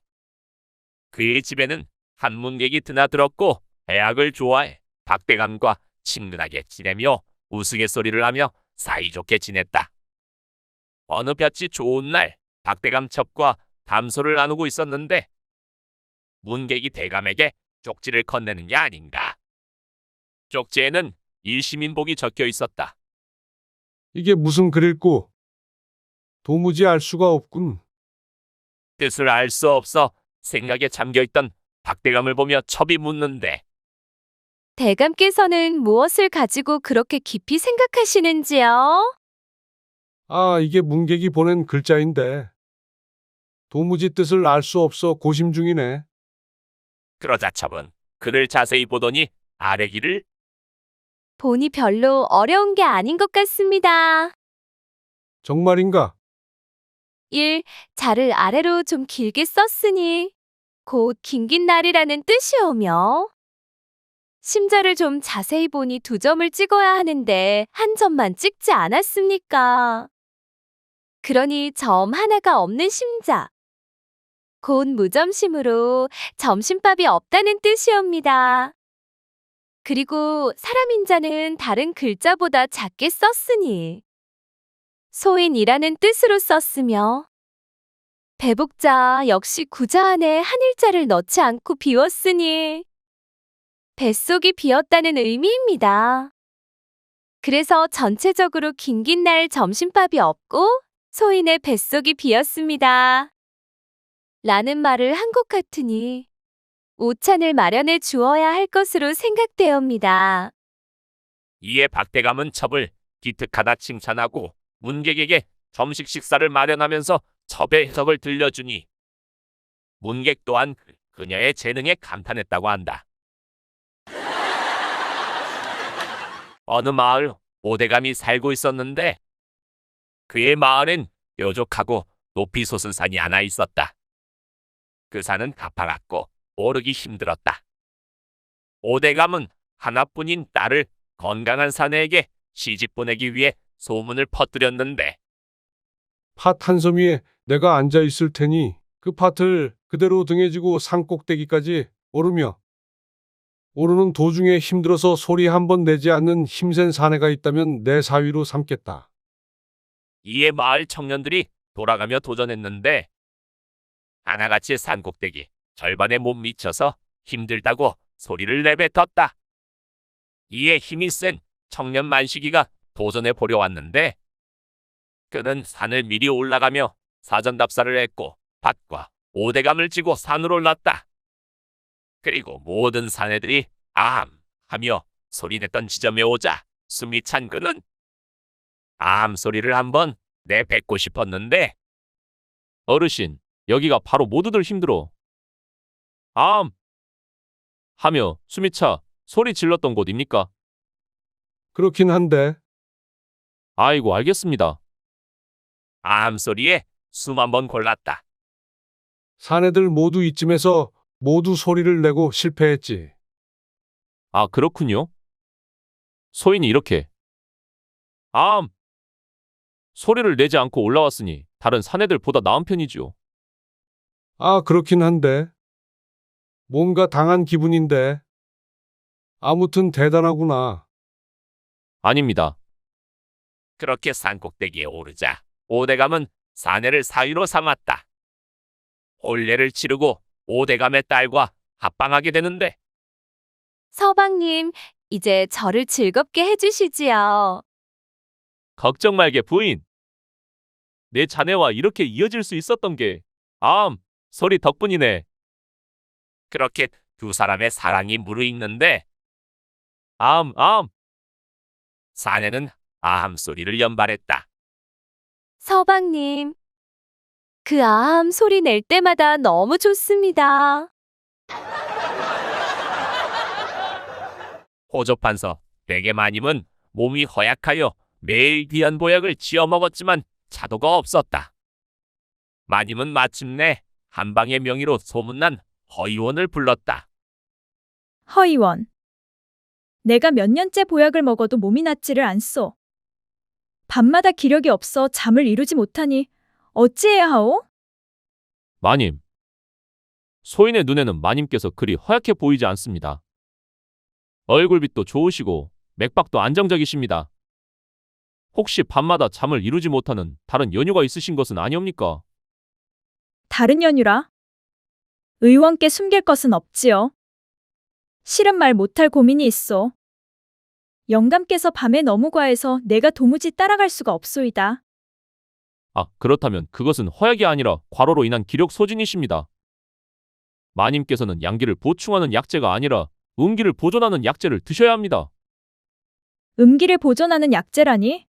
Speaker 7: 그의 집에는 한 문객이 드나들었고 대학을 좋아해 박대감과 친근하게 지내며 우스갯소리를 하며 사이좋게 지냈다. 어느 볕이 좋은 날 박대감 첩과 담소를 나누고 있었는데 문객이 대감에게 쪽지를 건네는 게 아닌가. 쪽지에는 일시민복이 적혀 있었다.
Speaker 12: 이게 무슨 글일꼬? 도무지 알 수가 없군.
Speaker 7: 뜻을 알 수 없어 생각에 잠겨있던 박대감을 보며 첩이 묻는데
Speaker 3: 대감께서는 무엇을 가지고 그렇게 깊이 생각하시는지요?
Speaker 12: 아, 이게 문객이 보낸 글자인데. 도무지 뜻을 알 수 없어 고심 중이네.
Speaker 7: 그러자 첩은 그를 자세히 보더니 아래기를
Speaker 3: 보니 별로 어려운 게 아닌 것 같습니다.
Speaker 12: 정말인가?
Speaker 3: 1. 자를 아래로 좀 길게 썼으니 곧 긴긴 날이라는 뜻이오며 심자를 좀 자세히 보니 2점을 찍어야 하는데 1점만 찍지 않았습니까? 그러니 점 하나가 없는 심자. 곧 무점심으로 점심밥이 없다는 뜻이옵니다. 그리고 사람인자는 다른 글자보다 작게 썼으니 소인이라는 뜻으로 썼으며 배복자 역시 구자 안에 한일자를 넣지 않고 비웠으니 뱃속이 비었다는 의미입니다. 그래서 전체적으로 긴긴 날 점심밥이 없고 소인의 뱃속이 비었습니다. 라는 말을 한 것 같으니 오찬을 마련해 주어야 할 것으로 생각되옵니다.
Speaker 7: 이에 박대감은 첩을 기특하다 칭찬하고 문객에게 점식 식사를 마련하면서 첩의 해석을 들려주니 문객 또한 그녀의 재능에 감탄했다고 한다. 어느 마을 오대감이 살고 있었는데 그의 마을엔 뾰족하고 높이 솟은 산이 하나 있었다. 그 산은 가파랐고 오르기 힘들었다. 오대감은 하나뿐인 딸을 건강한 사내에게 시집 보내기 위해 소문을 퍼뜨렸는데
Speaker 12: 팥 한 섬 위에 내가 앉아 있을 테니 그 팥을 그대로 등에 지고 산 꼭대기까지 오르며 오르는 도중에 힘들어서 소리 한 번 내지 않는 힘센 사내가 있다면 내 사위로 삼겠다.
Speaker 7: 이에 마을 청년들이 돌아가며 도전했는데 하나같이 산꼭대기 절반에 못 미쳐서 힘들다고 소리를 내뱉었다. 이에 힘이 센 청년 만식이가 도전해 보려 왔는데 그는 산을 미리 올라가며 사전답사를 했고 밭과 오대감을 지고 산으로 올랐다. 그리고 모든 사내들이 암 하며 소리냈던 지점에 오자 숨이 찬 그는 암 소리를 한번 내뱉고 싶었는데
Speaker 1: 어르신, 여기가 바로 모두들 힘들어. 암! 하며 숨이 차 소리 질렀던 곳입니까?
Speaker 12: 그렇긴 한데
Speaker 1: 아이고, 알겠습니다.
Speaker 7: 암 소리에 숨 한번 골랐다.
Speaker 12: 사내들 모두 이쯤에서 모두 소리를 내고 실패했지.
Speaker 1: 아, 그렇군요. 소인이 이렇게 암! 소리를 내지 않고 올라왔으니 다른 사내들보다 나은 편이지요.
Speaker 12: 아, 그렇긴 한데 뭔가 당한 기분인데 아무튼 대단하구나.
Speaker 1: 아닙니다.
Speaker 7: 그렇게 산꼭대기에 오르자 오대감은 사내를 사위로 삼았다. 혼례를 치르고 오대감의 딸과 합방하게 되는데
Speaker 3: 서방님, 이제 저를 즐겁게 해주시지요.
Speaker 1: 걱정 말게, 부인. 내 자네와 이렇게 이어질 수 있었던 게 암! 소리 덕분이네.
Speaker 7: 그렇게 두 사람의 사랑이 무르익는데
Speaker 1: 암!
Speaker 7: 사내는 아함 소리를 연발했다.
Speaker 3: 서방님, 그 아함 소리 낼 때마다 너무 좋습니다.
Speaker 7: 호접한서 베개 마님은 몸이 허약하여 매일 귀한 보약을 지어 먹었지만 차도가 없었다. 마님은 마침내 한방의 명의로 소문난 허의원을 불렀다.
Speaker 9: 허의원. 내가 몇 년째 보약을 먹어도 몸이 낫지를 않소. 밤마다 기력이 없어 잠을 이루지 못하니 어찌해야 하오?
Speaker 1: 마님. 소인의 눈에는 마님께서 그리 허약해 보이지 않습니다. 얼굴빛도 좋으시고 맥박도 안정적이십니다. 혹시 밤마다 잠을 이루지 못하는 다른 연유가 있으신 것은 아니옵니까?
Speaker 9: 다른 연유라? 의원께 숨길 것은 없지요. 실은 말 못할 고민이 있어. 영감께서 밤에 너무 과해서 내가 도무지 따라갈 수가 없소이다.
Speaker 1: 아, 그렇다면 그것은 허약이 아니라 과로로 인한 기력 소진이십니다. 마님께서는 양기를 보충하는 약재가 아니라 음기를 보존하는 약재를 드셔야 합니다.
Speaker 9: 음기를 보존하는 약재라니?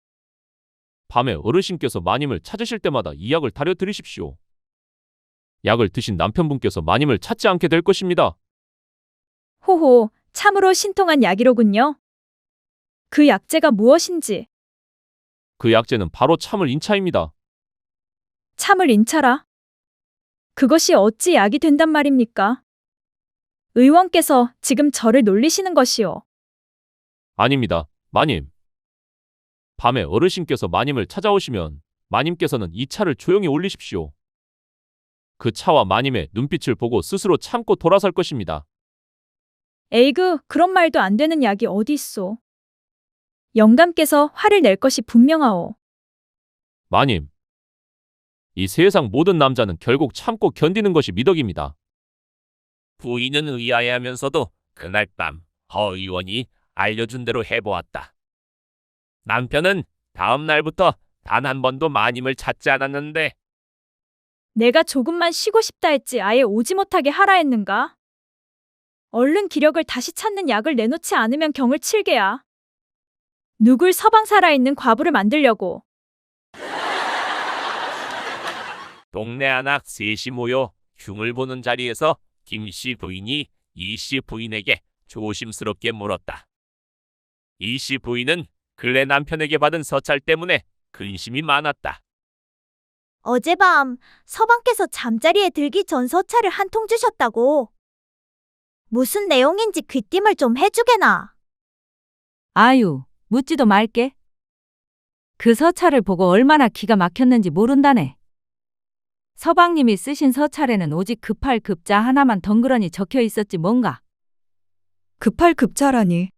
Speaker 1: 밤에 어르신께서 마님을 찾으실 때마다 이 약을 다려 드리십시오. 약을 드신 남편분께서 마님을 찾지 않게 될 것입니다.
Speaker 9: 호호, 참으로 신통한 약이로군요. 그 약재가 무엇인지.
Speaker 1: 그 약재는 바로 참을 인차입니다.
Speaker 9: 참을 인차라. 그것이 어찌 약이 된단 말입니까? 의원께서 지금 저를 놀리시는 것이오.
Speaker 1: 아닙니다, 마님. 밤에 어르신께서 마님을 찾아오시면 마님께서는 이 차를 조용히 올리십시오. 그 차와 마님의 눈빛을 보고 스스로 참고 돌아설 것입니다.
Speaker 9: 에이그, 그런 말도 안 되는 약이 어디 있소. 영감께서 화를 낼 것이 분명하오.
Speaker 1: 마님. 이 세상 모든 남자는 결국 참고 견디는 것이 미덕입니다.
Speaker 7: 부인은 의아해하면서도 그날 밤 허 의원이 알려준 대로 해보았다. 남편은 다음 날부터 단 한 번도 마님을 찾지 않았는데
Speaker 9: 내가 조금만 쉬고 싶다 했지 아예 오지 못하게 하라 했는가? 얼른 기력을 다시 찾는 약을 내놓지 않으면 경을 칠게야. 누굴 서방 살아있는 과부를 만들려고.
Speaker 7: 동네 안악 셋이 모여 흉을 보는 자리에서 김씨 부인이 이씨 부인에게 조심스럽게 물었다. 이씨 부인은 근래 남편에게 받은 서찰 때문에 근심이 많았다.
Speaker 10: 어젯밤 서방께서 잠자리에 들기 전 서찰을 한 통 주셨다고. 무슨 내용인지 귀띔을 좀 해주게나.
Speaker 6: 아유, 묻지도 말게. 그 서찰을 보고 얼마나 기가 막혔는지 모른다네. 서방님이 쓰신 서찰에는 오직 급할 급자 하나만 덩그러니 적혀 있었지 뭔가.
Speaker 14: 급할 급자라니.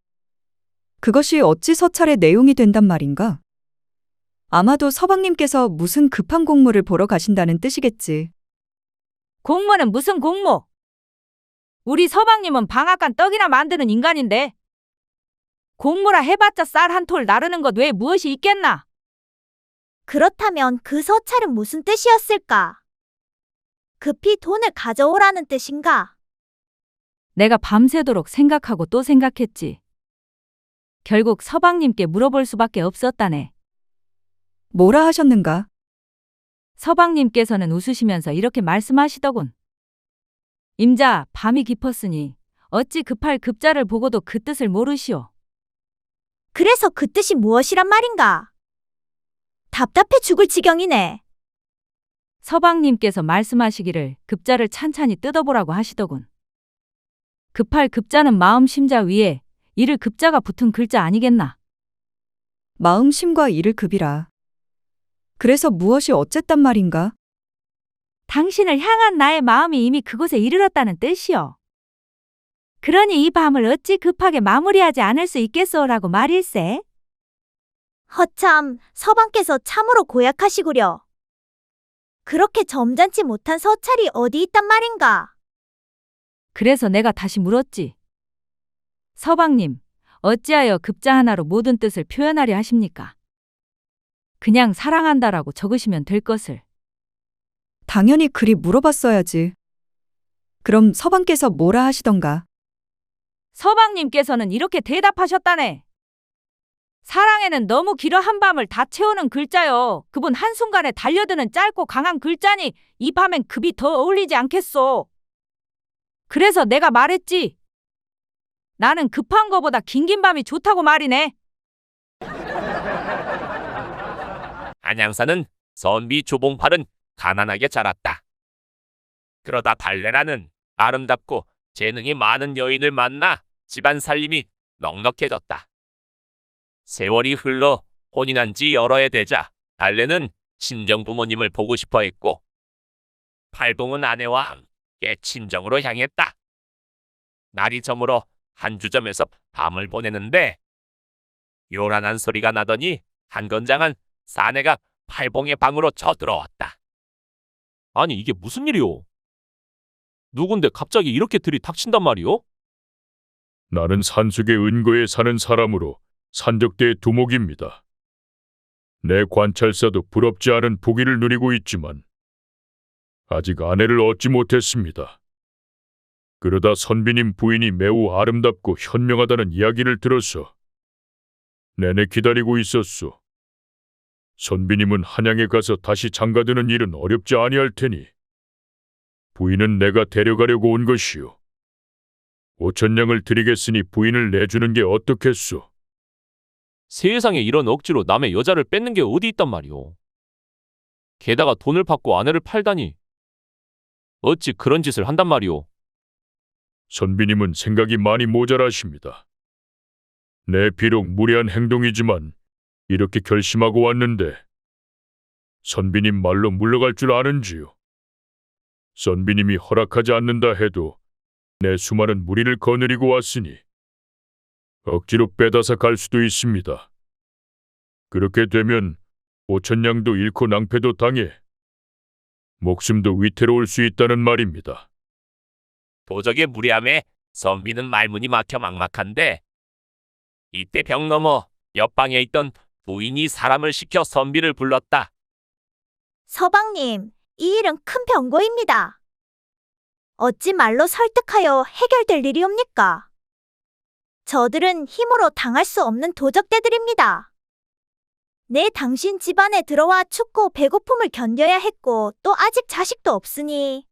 Speaker 14: 그것이 어찌 서찰의 내용이 된단 말인가? 아마도 서방님께서 무슨 급한 공무를 보러 가신다는 뜻이겠지.
Speaker 6: 공무는 무슨 공무? 우리 서방님은 방앗간 떡이나 만드는 인간인데 공무라 해봤자 쌀 한 톨 나르는 것 외에 무엇이 있겠나?
Speaker 10: 그렇다면 그 서찰은 무슨 뜻이었을까? 급히 돈을 가져오라는 뜻인가?
Speaker 6: 내가 밤새도록 생각하고 또 생각했지. 결국 서방님께 물어볼 수밖에 없었다네.
Speaker 14: 뭐라 하셨는가?
Speaker 6: 서방님께서는 웃으시면서 이렇게 말씀하시더군. 임자, 밤이 깊었으니 어찌 급할 급자를 보고도 그 뜻을 모르시오.
Speaker 10: 그래서 그 뜻이 무엇이란 말인가? 답답해 죽을 지경이네.
Speaker 6: 서방님께서 말씀하시기를 급자를 찬찬히 뜯어보라고 하시더군. 급할 급자는 마음 심자 위에 이를 급자가 붙은 글자 아니겠나?
Speaker 14: 마음 심과 이를 급이라. 그래서 무엇이 어쨌단 말인가?
Speaker 6: 당신을 향한 나의 마음이 이미 그곳에 이르렀다는 뜻이요. 그러니 이 밤을 어찌 급하게 마무리하지 않을 수 있겠소라고 말일세.
Speaker 10: 허참, 서방께서 참으로 고약하시구려. 그렇게 점잖지 못한 서찰이 어디 있단 말인가?
Speaker 6: 그래서 내가 다시 물었지. 서방님, 어찌하여 급자 하나로 모든 뜻을 표현하려 하십니까? 그냥 사랑한다라고 적으시면 될 것을.
Speaker 14: 당연히 그리 물어봤어야지. 그럼 서방께서 뭐라 하시던가?
Speaker 6: 서방님께서는 이렇게 대답하셨다네. 사랑에는 너무 길어 한 밤을 다 채우는 글자요. 그분 한순간에 달려드는 짧고 강한 글자니 이 밤엔 급이 더 어울리지 않겠소. 그래서 내가 말했지. 나는 급한 거보다 긴긴 밤이 좋다고 말이네.
Speaker 7: 안양사는 선비 조봉팔은 가난하게 자랐다. 그러다 달래라는 아름답고 재능이 많은 여인을 만나 집안 살림이 넉넉해졌다. 세월이 흘러 혼인한 지 여러 해 되자 달래는 친정 부모님을 보고 싶어 했고 팔봉은 아내와 함께 친정으로 향했다. 날이 저물어 한 주점에서 밤을 보내는데 요란한 소리가 나더니 한 건장한 사내가 팔봉의 방으로 쳐들어왔다.
Speaker 1: 아니 이게 무슨 일이오? 누군데 갑자기 이렇게 들이닥친단 말이오?
Speaker 15: 나는 산속의 은거에 사는 사람으로 산적대의 두목입니다. 내 관찰사도 부럽지 않은 부귀를 누리고 있지만 아직 아내를 얻지 못했습니다. 그러다 선비님 부인이 매우 아름답고 현명하다는 이야기를 들어서 내내 기다리고 있었소. 선비님은 한양에 가서 다시 장가드는 일은 어렵지 아니할 테니 부인은 내가 데려가려고 온 것이요. 5,000냥을 드리겠으니 부인을 내주는 게 어떻겠소?
Speaker 1: 세상에 이런 억지로 남의 여자를 뺏는 게 어디 있단 말이오. 게다가 돈을 받고 아내를 팔다니. 어찌 그런 짓을 한단 말이오.
Speaker 15: 선비님은 생각이 많이 모자라십니다. 내 비록 무례한 행동이지만 이렇게 결심하고 왔는데 선비님 말로 물러갈 줄 아는지요? 선비님이 허락하지 않는다 해도 내 수많은 무리를 거느리고 왔으니 억지로 빼다사 갈 수도 있습니다. 그렇게 되면 5,000냥도 잃고 낭패도 당해 목숨도 위태로울 수 있다는 말입니다.
Speaker 7: 도적의 무례함에 선비는 말문이 막혀 막막한데 이때 벽 너머 옆방에 있던 부인이 사람을 시켜 선비를 불렀다.
Speaker 10: 서방님, 이 일은 큰 병고입니다. 어찌 말로 설득하여 해결될 일이옵니까? 저들은 힘으로 당할 수 없는 도적대들입니다. 내 당신 집안에 들어와 춥고 배고픔을 견뎌야 했고 또 아직 자식도 없으니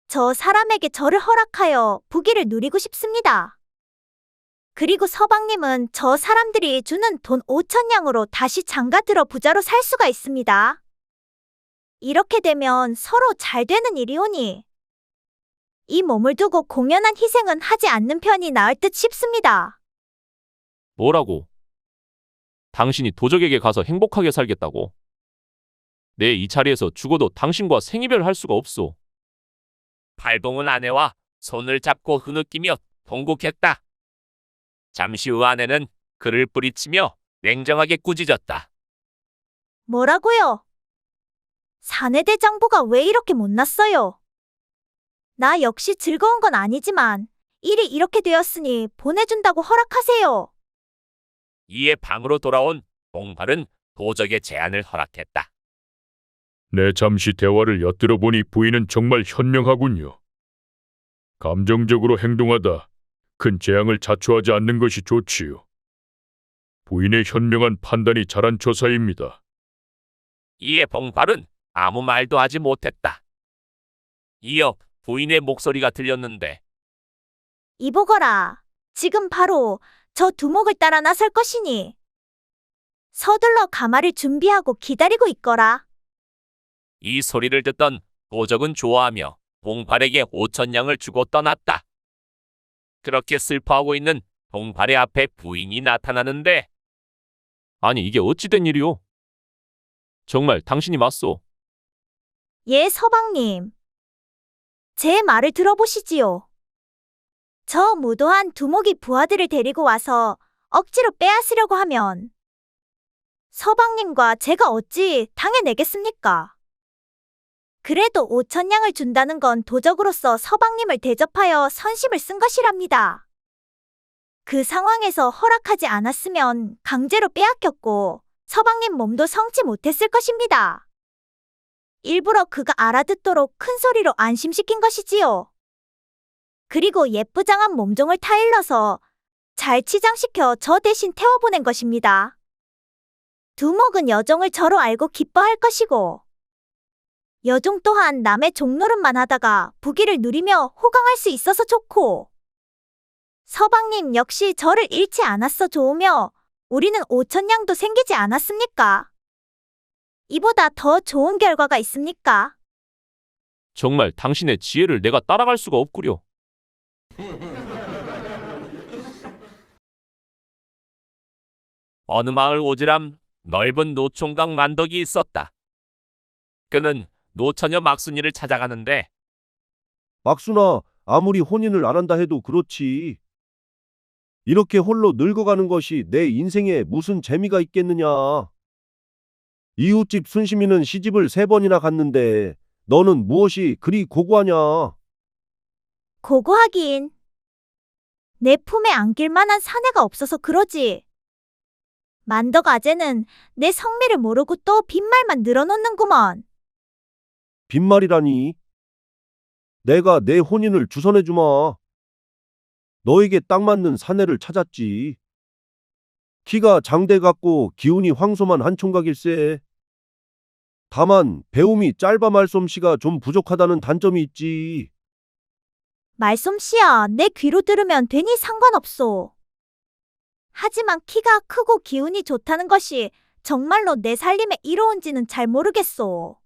Speaker 10: 저 사람에게 저를 허락하여 부귀를 누리고 싶습니다. 그리고 서방님은 저 사람들이 주는 돈 5,000냥으로 다시 장가들어 부자로 살 수가 있습니다. 이렇게 되면 서로 잘 되는 일이오니 이 몸을 두고 공연한 희생은 하지 않는 편이 나을 듯 싶습니다.
Speaker 1: 뭐라고? 당신이 도적에게 가서 행복하게 살겠다고. 내 이 자리에서 죽어도 당신과 생이별 할 수가 없소.
Speaker 7: 발봉은 아내와 손을 잡고 흐느끼며 통곡했다. 잠시 후 아내는 그를 뿌리치며 냉정하게 꾸짖었다.
Speaker 10: 뭐라고요? 사내대장부가 왜 이렇게 못났어요? 나 역시 즐거운 건 아니지만 일이 이렇게 되었으니 보내준다고 허락하세요.
Speaker 7: 이에 방으로 돌아온 봉발은 도적의 제안을 허락했다.
Speaker 15: 내 잠시 대화를 엿들어 보니 부인은 정말 현명하군요. 감정적으로 행동하다 큰 재앙을 자초하지 않는 것이 좋지요. 부인의 현명한 판단이 잘한 처사입니다.
Speaker 7: 이에 봉발은 아무 말도 하지 못했다. 이어 부인의 목소리가 들렸는데
Speaker 10: 이보거라. 지금 바로 저 두목을 따라 나설 것이니 서둘러 가마를 준비하고 기다리고 있거라.
Speaker 7: 이 소리를 듣던 도적은 좋아하며 봉발에게 5,000냥을 주고 떠났다. 그렇게 슬퍼하고 있는 봉발의 앞에 부인이 나타나는데
Speaker 1: 아니 이게 어찌된 일이오? 정말 당신이 맞소.
Speaker 10: 예, 서방님. 제 말을 들어보시지요. 저 무도한 두목이 부하들을 데리고 와서 억지로 빼앗으려고 하면 서방님과 제가 어찌 당해내겠습니까? 그래도 5,000냥을 준다는 건 도적으로서 서방님을 대접하여 선심을 쓴 것이랍니다. 그 상황에서 허락하지 않았으면 강제로 빼앗겼고 서방님 몸도 성치 못했을 것입니다. 일부러 그가 알아듣도록 큰 소리로 안심시킨 것이지요. 그리고 예쁘장한 몸종을 타일러서 잘 치장시켜 저 대신 태워보낸 것입니다. 두목은 여종을 저로 알고 기뻐할 것이고 여종 또한 남의 종노릇만 하다가 부귀를 누리며 호강할 수 있어서 좋고 서방님 역시 저를 잃지 않았어 좋으며 우리는 5,000냥도 생기지 않았습니까? 이보다 더 좋은 결과가 있습니까?
Speaker 1: 정말 당신의 지혜를 내가 따라갈 수가 없구려.
Speaker 7: 어느 마을 오지랖 넓은 노총각 만덕이 있었다. 그는 노처녀 막순이를 찾아가는데
Speaker 16: 막순아, 아무리 혼인을 안 한다 해도 그렇지. 이렇게 홀로 늙어가는 것이 내 인생에 무슨 재미가 있겠느냐. 이웃집 순심이는 시집을 3번이나 갔는데 너는 무엇이 그리 고고하냐.
Speaker 10: 고고하긴. 내 품에 안길 만한 사내가 없어서 그러지. 만덕 아재는 내 성미를 모르고 또 빈말만 늘어놓는구먼.
Speaker 16: 빈말이라니. 내가 내 혼인을 주선해주마. 너에게 딱 맞는 사내를 찾았지. 키가 장대 같고 기운이 황소만 한 총각일세. 다만 배움이 짧아 말솜씨가 좀 부족하다는 단점이 있지.
Speaker 10: 말솜씨야 내 귀로 들으면 되니 상관없소. 하지만 키가 크고 기운이 좋다는 것이 정말로 내 살림에 이로운지는 잘 모르겠소.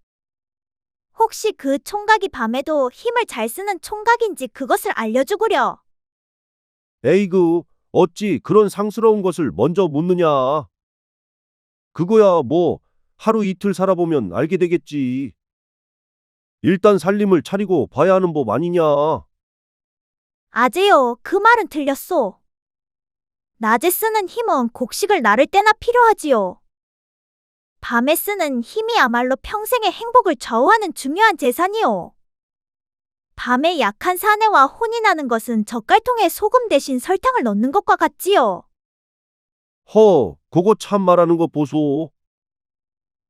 Speaker 10: 혹시 그 총각이 밤에도 힘을 잘 쓰는 총각인지 그것을 알려주구려.
Speaker 16: 에이그, 어찌 그런 상스러운 것을 먼저 묻느냐. 그거야 뭐 하루 이틀 살아보면 알게 되겠지. 일단 살림을 차리고 봐야 하는 법 아니냐.
Speaker 10: 아재요, 그 말은 틀렸소. 낮에 쓰는 힘은 곡식을 나를 때나 필요하지요. 밤에 쓰는 힘이야말로 평생의 행복을 좌우하는 중요한 재산이요. 밤에 약한 사내와 혼인하는 것은 젓갈통에 소금 대신 설탕을 넣는 것과 같지요.
Speaker 16: 그거 참 말하는 거 보소.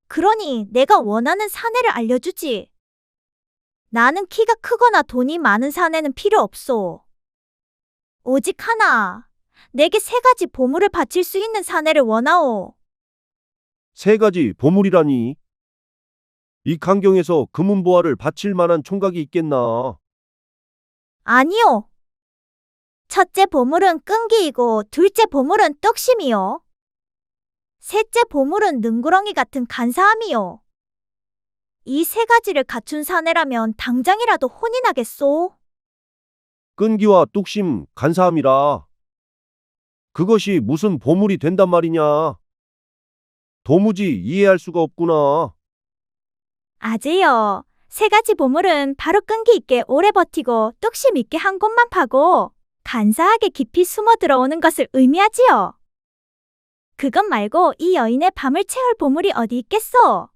Speaker 10: 그러니 내가 원하는 사내를 알려주지. 나는 키가 크거나 돈이 많은 사내는 필요 없소. 오직 하나, 내게 3가지 보물을 바칠 수 있는 사내를 원하오.
Speaker 16: 3가지 보물이라니. 이 강경에서 금은보화를 바칠 만한 총각이 있겠나.
Speaker 10: 아니요. 첫째 보물은 끈기이고 둘째 보물은 뚝심이요. 셋째 보물은 능구렁이 같은 간사함이요. 이 3가지를 갖춘 사내라면 당장이라도 혼인하겠소.
Speaker 16: 끈기와 뚝심, 간사함이라. 그것이 무슨 보물이 된단 말이냐. 도무지 이해할 수가 없구나.
Speaker 10: 아재요. 세 가지 보물은 바로 끈기 있게 오래 버티고 뚝심 있게 한 곳만 파고 간사하게 깊이 숨어 들어오는 것을 의미하지요. 그것 말고 이 여인의 밤을 채울 보물이 어디 있겠소?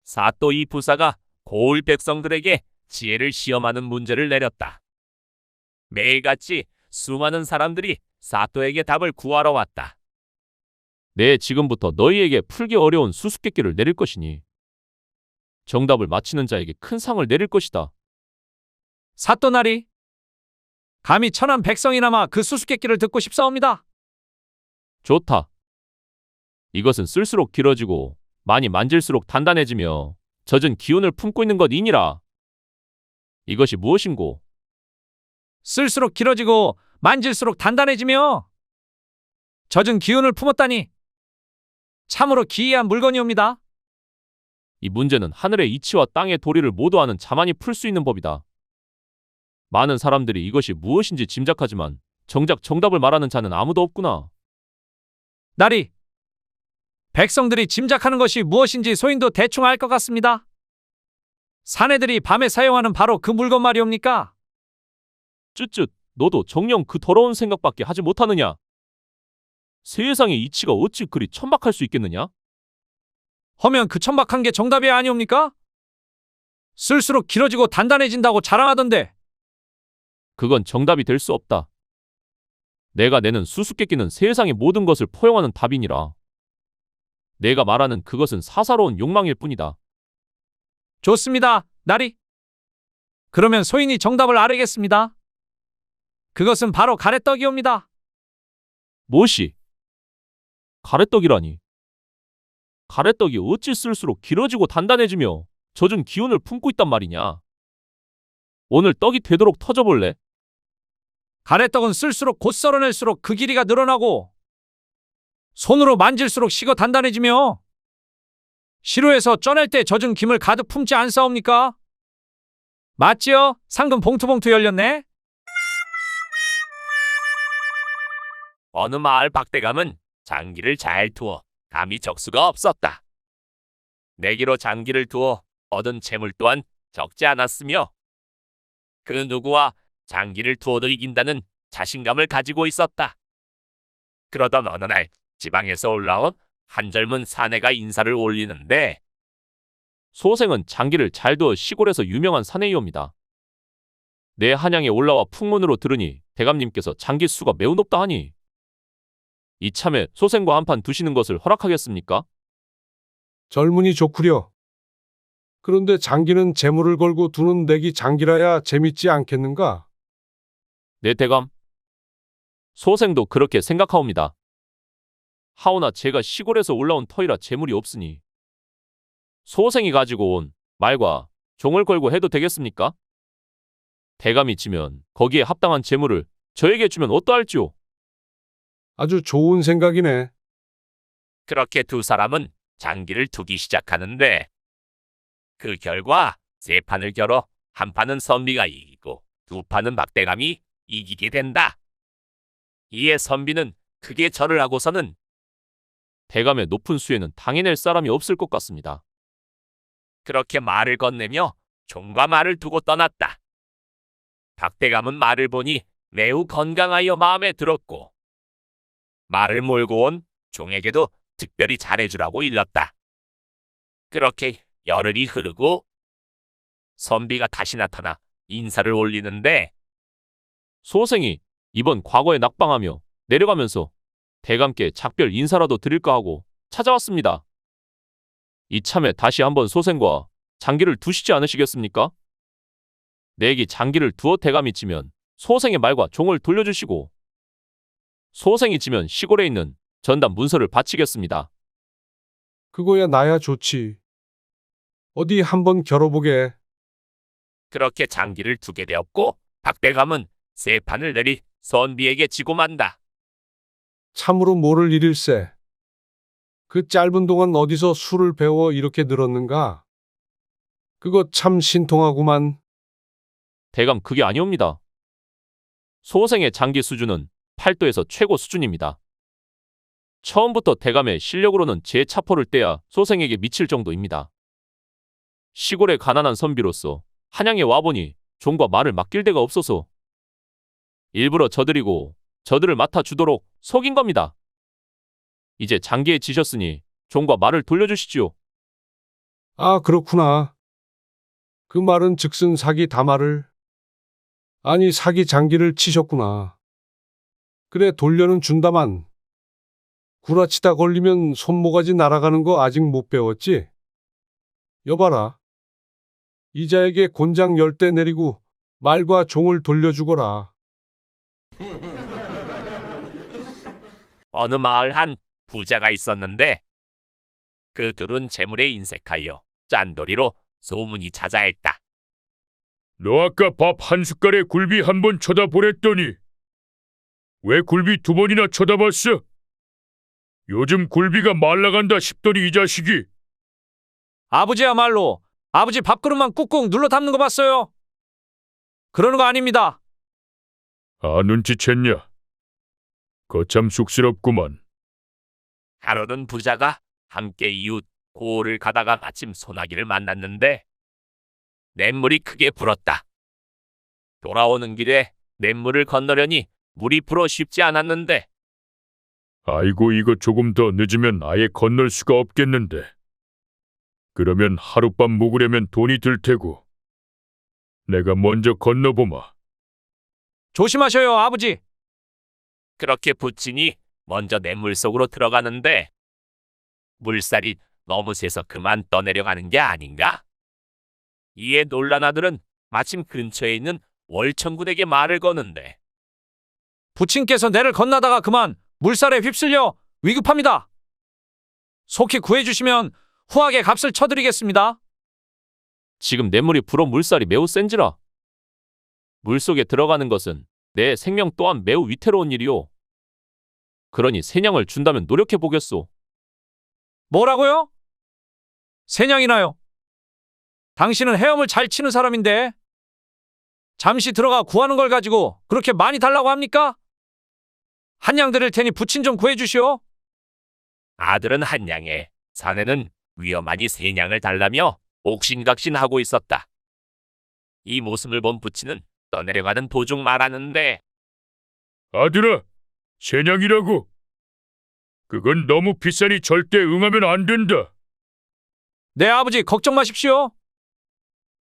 Speaker 7: 사또 이 부사가 고을 백성들에게 지혜를 시험하는 문제를 내렸다. 매일같이 수많은 사람들이 사또에게 답을 구하러 왔다.
Speaker 1: 내 지금부터 너희에게 풀기 어려운 수수께끼를 내릴 것이니 정답을 맞히는 자에게 큰 상을 내릴 것이다.
Speaker 2: 사또나리, 감히 천한 백성이나마 그 수수께끼를 듣고 싶사옵니다.
Speaker 1: 좋다. 이것은 쓸수록 길어지고 많이 만질수록 단단해지며 젖은 기운을 품고 있는 것이니라. 이것이 무엇인고?
Speaker 2: 쓸수록 길어지고 만질수록 단단해지며 젖은 기운을 품었다니 참으로 기이한 물건이옵니다.
Speaker 1: 이 문제는 하늘의 이치와 땅의 도리를 모두 아는 자만이 풀 수 있는 법이다. 많은 사람들이 이것이 무엇인지 짐작하지만 정작 정답을 말하는 자는 아무도 없구나.
Speaker 2: 나리, 백성들이 짐작하는 것이 무엇인지 소인도 대충 알 것 같습니다. 사내들이 밤에 사용하는 바로 그 물건 말이옵니까?
Speaker 1: 쯧쯧, 너도 정녕 그 더러운 생각밖에 하지 못하느냐? 세상의 이치가 어찌 그리 천박할 수 있겠느냐?
Speaker 2: 허면 그 천박한 게 정답이 아니옵니까? 쓸수록 길어지고 단단해진다고 자랑하던데.
Speaker 1: 그건 정답이 될 수 없다. 내가 내는 수수께끼는 세상의 모든 것을 포용하는 답이니라. 내가 말하는 그것은 사사로운 욕망일 뿐이다.
Speaker 2: 좋습니다, 나리. 그러면 소인이 정답을 아뢰겠습니다. 그것은 바로 가래떡이옵니다.
Speaker 1: 무엇이? 가래떡이라니. 가래떡이 어찌 쓸수록 길어지고 단단해지며 젖은 기운을 품고 있단 말이냐? 오늘 떡이 되도록 터져볼래?
Speaker 2: 가래떡은 쓸수록 곧 썰어낼수록 그 길이가 늘어나고 손으로 만질수록 식어 단단해지며 시루에서 쪄낼 때 젖은 김을 가득 품지 않사옵니까? 맞지요? 상금 봉투 열렸네?
Speaker 7: 어느 마을 박대감은 장기를 잘 두어 감히 적수가 없었다. 내기로 장기를 두어 얻은 재물 또한 적지 않았으며 그 누구와 장기를 두어도 이긴다는 자신감을 가지고 있었다. 그러던 어느 날 지방에서 올라온 한 젊은 사내가 인사를 올리는데
Speaker 1: 소생은 장기를 잘 두어 시골에서 유명한 사내이옵니다. 내 한양에 올라와 풍문으로 들으니 대감님께서 장기 수가 매우 높다 하니 이참에 소생과 한판 두시는 것을 허락하겠습니까?
Speaker 12: 젊은이 좋구려. 그런데 장기는 재물을 걸고 두는 내기 장기라야 재밌지 않겠는가?
Speaker 1: 네, 대감. 소생도 그렇게 생각하옵니다. 하오나 제가 시골에서 올라온 터이라 재물이 없으니 소생이 가지고 온 말과 종을 걸고 해도 되겠습니까? 대감이 지면 거기에 합당한 재물을 저에게 주면 어떠할지요?
Speaker 12: 아주 좋은 생각이네.
Speaker 7: 그렇게 두 사람은 장기를 두기 시작하는데 그 결과 세 판을 겨뤄 한 판은 선비가 이기고 두 판은 박대감이 이기게 된다. 이에 선비는 크게 절을 하고서는
Speaker 1: 대감의 높은 수에는 당해낼 사람이 없을 것 같습니다.
Speaker 7: 그렇게 말을 건네며 종과 말을 두고 떠났다. 박대감은 말을 보니 매우 건강하여 마음에 들었고 말을 몰고 온 종에게도 특별히 잘해주라고 일렀다. 그렇게 열흘이 흐르고 선비가 다시 나타나 인사를 올리는데
Speaker 1: 소생이 이번 과거에 낙방하며 내려가면서 대감께 작별 인사라도 드릴까 하고 찾아왔습니다. 이참에 다시 한번 소생과 장기를 두시지 않으시겠습니까? 내기 장기를 두어 대감이 지면 소생의 말과 종을 돌려주시고 소생이 지면 시골에 있는 전담 문서를 바치겠습니다.
Speaker 12: 그거야 나야 좋지. 어디 한번 겨뤄보게.
Speaker 7: 그렇게 장기를 두게 되었고 박대감은 세 판을 내리 선비에게 지고 만다.
Speaker 12: 참으로 모를 일일세. 그 짧은 동안 어디서 술을 배워 이렇게 늘었는가? 그거 참 신통하구만.
Speaker 1: 대감 그게 아니옵니다. 소생의 장기 수준은 8도에서 최고 수준입니다. 처음부터 대감의 실력으로는 제 차포를 떼야 소생에게 미칠 정도입니다. 시골의 가난한 선비로서 한양에 와보니 종과 말을 맡길 데가 없어서 일부러 져드리고 저들을 맡아주도록 속인 겁니다. 이제 장기에 지셨으니 종과 말을 돌려주시지요.
Speaker 12: 아, 그렇구나. 그 말은 즉슨 사기 다말을, 아니 사기 장기를 치셨구나. 그래 돌려는 준다만 구라치다 걸리면 손모가지 날아가는 거 아직 못 배웠지? 여봐라. 이자에게 곤장 10대 내리고 말과 종을 돌려주거라.
Speaker 7: 어느 마을 한 부자가 있었는데 그 둘은 재물에 인색하여 짠돌이로 소문이 자자했다.
Speaker 15: 너 아까 밥 한 숟갈에 굴비 한 번 쳐다보랬더니 왜 굴비 2번이나 쳐다봤어? 요즘 굴비가 말라간다 싶더니 이 자식이.
Speaker 2: 아버지야말로 아버지 밥그릇만 꾹꾹 눌러 담는 거 봤어요. 그러는 거 아닙니다.
Speaker 15: 아, 눈치챘냐? 거참 쑥스럽구만.
Speaker 7: 하루는 부자가 함께 이웃 고을을 가다가 마침 소나기를 만났는데 냇물이 크게 불었다. 돌아오는 길에 냇물을 건너려니 물이 불어 쉽지 않았는데
Speaker 15: 아이고, 이거 조금 더 늦으면 아예 건널 수가 없겠는데. 그러면 하룻밤 묵으려면 돈이 들 테고. 내가 먼저 건너보마.
Speaker 2: 조심하셔요, 아버지.
Speaker 7: 그렇게 부친이 먼저 냇물 속으로 들어가는데 물살이 너무 세서 그만 떠내려가는 게 아닌가? 이에 놀란 아들은 마침 근처에 있는 월천군에게 말을 거는데
Speaker 2: 부친께서 내를 건너다가 그만 물살에 휩쓸려 위급합니다. 속히 구해주시면 후하게 값을 쳐드리겠습니다.
Speaker 1: 지금 냇물이 불어 물살이 매우 센지라. 물속에 들어가는 것은 내 생명 또한 매우 위태로운 일이오. 그러니 세냥을 준다면 노력해 보겠소.
Speaker 2: 뭐라고요? 세냥이나요? 당신은 헤엄을 잘 치는 사람인데 잠시 들어가 구하는 걸 가지고 그렇게 많이 달라고 합니까? 한양 드릴 테니 부친 좀 구해주시오.
Speaker 7: 아들은 한양에 사내는 위험하니 세냥을 달라며 옥신각신하고 있었다. 이 모습을 본 부친은 떠내려가는 도중 말하는데
Speaker 15: 아들아, 세냥이라고. 그건 너무 비싸니 절대 응하면 안 된다.
Speaker 2: 네, 아버지 걱정 마십시오.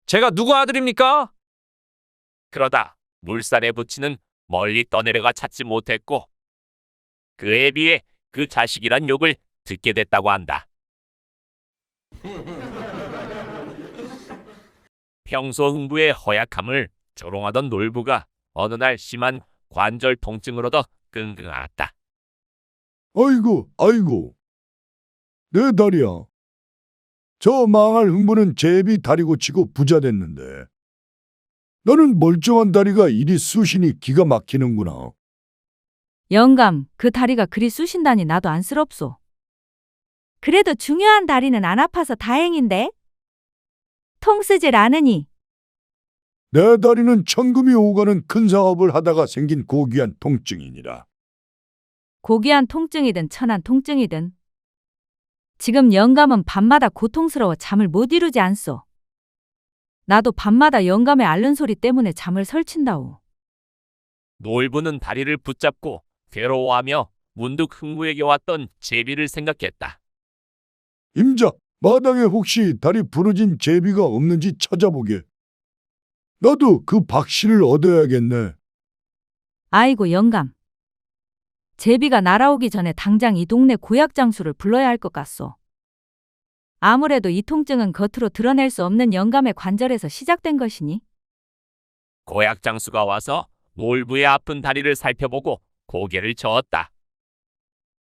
Speaker 2: 제가 누구 아들입니까?
Speaker 7: 그러다 물살에 부치는 멀리 떠내려가 찾지 못했고 그에 비해 그 자식이란 욕을 듣게 됐다고 한다. 평소 흥부의 허약함을 조롱하던 놀부가 어느 날 심한 관절 통증을 얻어 끙끙 앓았다.
Speaker 4: 아이고. 내 다리야. 저 망할 흥부는 제비 다리 고치고 부자 됐는데 나는 멀쩡한 다리가 이리 쑤시니 기가 막히는구나.
Speaker 6: 영감, 그 다리가 그리 쑤신다니 나도 안쓰럽소. 그래도 중요한 다리는 안 아파서 다행인데. 통 쓰질 않으니.
Speaker 4: 내 다리는 천금이 오가는 큰 사업을 하다가 생긴 고귀한 통증이니라.
Speaker 6: 고귀한 통증이든 천한 통증이든. 지금 영감은 밤마다 고통스러워 잠을 못 이루지 않소. 나도 밤마다 영감의 앓는 소리 때문에 잠을 설친다오.
Speaker 7: 놀부는 다리를 붙잡고 괴로워하며 문득 흥부에게 왔던 제비를 생각했다.
Speaker 4: 임자, 마당에 혹시 다리 부러진 제비가 없는지 찾아보게. 나도 그 박씨를 얻어야겠네.
Speaker 6: 아이고 영감. 제비가 날아오기 전에 당장 이 동네 고약장수를 불러야 할 것 같소. 아무래도 이 통증은 겉으로 드러낼 수 없는 영감의 관절에서 시작된 것이니.
Speaker 7: 고약장수가 와서 놀부의 아픈 다리를 살펴보고 고개를 저었다.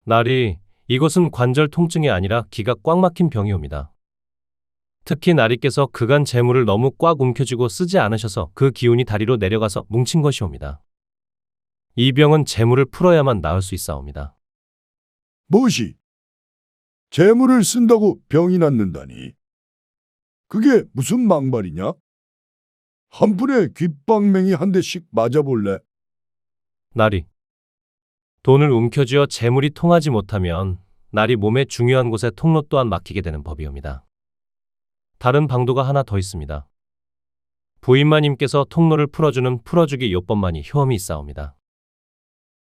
Speaker 11: 나리, 이것은 관절 통증이 아니라 기가 꽉 막힌 병이옵니다. 특히 나리께서 그간 재물을 너무 꽉 움켜쥐고 쓰지 않으셔서 그 기운이 다리로 내려가서 뭉친 것이옵니다. 이 병은 재물을 풀어야만 나을 수 있사옵니다.
Speaker 4: 무엇이? 재물을 쓴다고 병이 낫는다니. 그게 무슨 막말이냐? 한 푼에 귓방맹이 한 대씩 맞아볼래?
Speaker 11: 나리, 돈을 움켜쥐어 재물이 통하지 못하면 날이 몸의 중요한 곳에 통로 또한 막히게 되는 법이옵니다. 다른 방도가 하나 더 있습니다. 부인마님께서 통로를 풀어주는 풀어주기 요법만이 효험이 있사옵니다.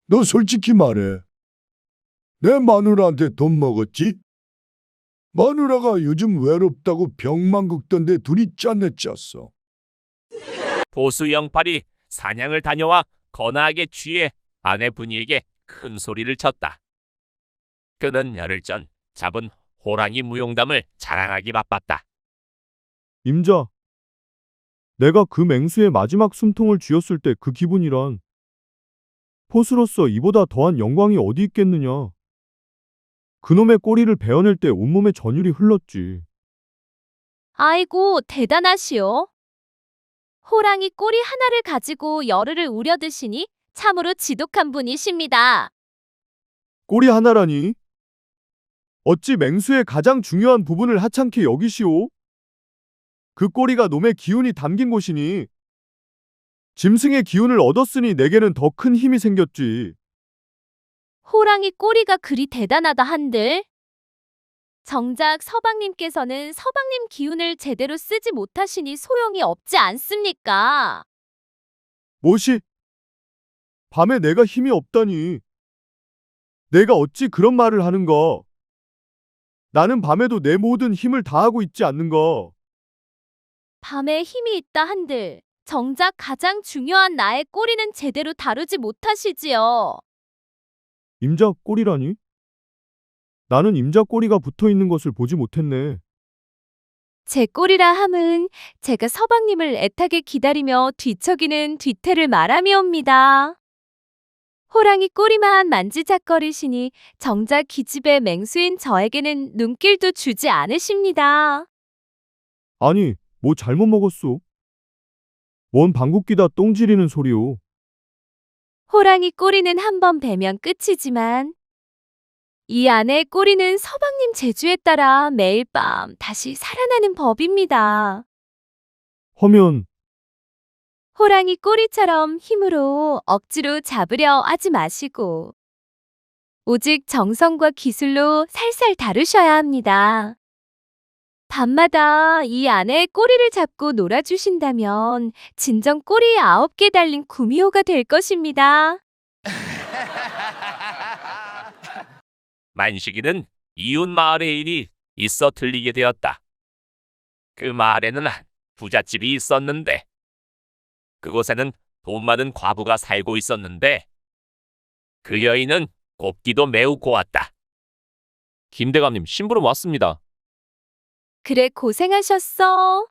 Speaker 4: 너 솔직히 말해. 내 마누라한테 돈 먹었지? 마누라가 요즘 외롭다고 병만 긁던데 둘이 짠내 짰어.
Speaker 7: 보수 영팔이 사냥을 다녀와 거나하게 취해 아내 분이에게 큰 소리를 쳤다. 그는 열흘 전 잡은 호랑이 무용담을 자랑하기 바빴다.
Speaker 5: 임자, 내가 그 맹수의 마지막 숨통을 쥐었을 때 그 기분이란 포수로서 이보다 더한 영광이 어디 있겠느냐. 그놈의 꼬리를 베어낼 때 온몸에 전율이 흘렀지.
Speaker 3: 아이고, 대단하시오. 호랑이 꼬리 하나를 가지고 열흘을 우려드시니 참으로 지독한 분이십니다.
Speaker 5: 꼬리 하나라니? 어찌 맹수의 가장 중요한 부분을 하찮게 여기시오? 그 꼬리가 놈의 기운이 담긴 곳이니 짐승의 기운을 얻었으니 내게는 더 큰 힘이 생겼지.
Speaker 3: 호랑이 꼬리가 그리 대단하다 한들. 정작 서방님께서는 서방님 기운을 제대로 쓰지 못하시니 소용이 없지 않습니까?
Speaker 5: 뭐시? 밤에 내가 힘이 없다니. 내가 어찌 그런 말을 하는가? 나는 밤에도 내 모든 힘을 다하고 있지 않는가?
Speaker 3: 밤에 힘이 있다 한들. 정작 가장 중요한 나의 꼬리는 제대로 다루지 못하시지요.
Speaker 5: 임자 꼬리라니? 나는 임자 꼬리가 붙어 있는 것을 보지 못했네.
Speaker 3: 제 꼬리라 함은 제가 서방님을 애타게 기다리며 뒤척이는 뒤태를 말함이옵니다. 호랑이 꼬리만 만지작거리시니 정작 기집애 맹수인 저에게는 눈길도 주지 않으십니다.
Speaker 5: 아니, 뭐 잘못 먹었소? 뭔 방귀뀌다 똥 지리는 소리요.
Speaker 3: 호랑이 꼬리는 한 번 베면 끝이지만 이 안의 꼬리는 서방님 재주에 따라 매일 밤 다시 살아나는 법입니다.
Speaker 5: 허면
Speaker 3: 호랑이 꼬리처럼 힘으로 억지로 잡으려 하지 마시고 오직 정성과 기술로 살살 다루셔야 합니다. 밤마다 이 안에 꼬리를 잡고 놀아주신다면 진정 꼬리 9개 달린 구미호가 될 것입니다.
Speaker 7: 만식이는 이웃 마을의 일이 있어 들리게 되었다. 그 마을에는 한 부잣집이 있었는데 그곳에는 돈 많은 과부가 살고 있었는데 그 여인은 곱기도 매우 고왔다.
Speaker 1: 김대감님 심부름 왔습니다.
Speaker 3: 그래 고생하셨어.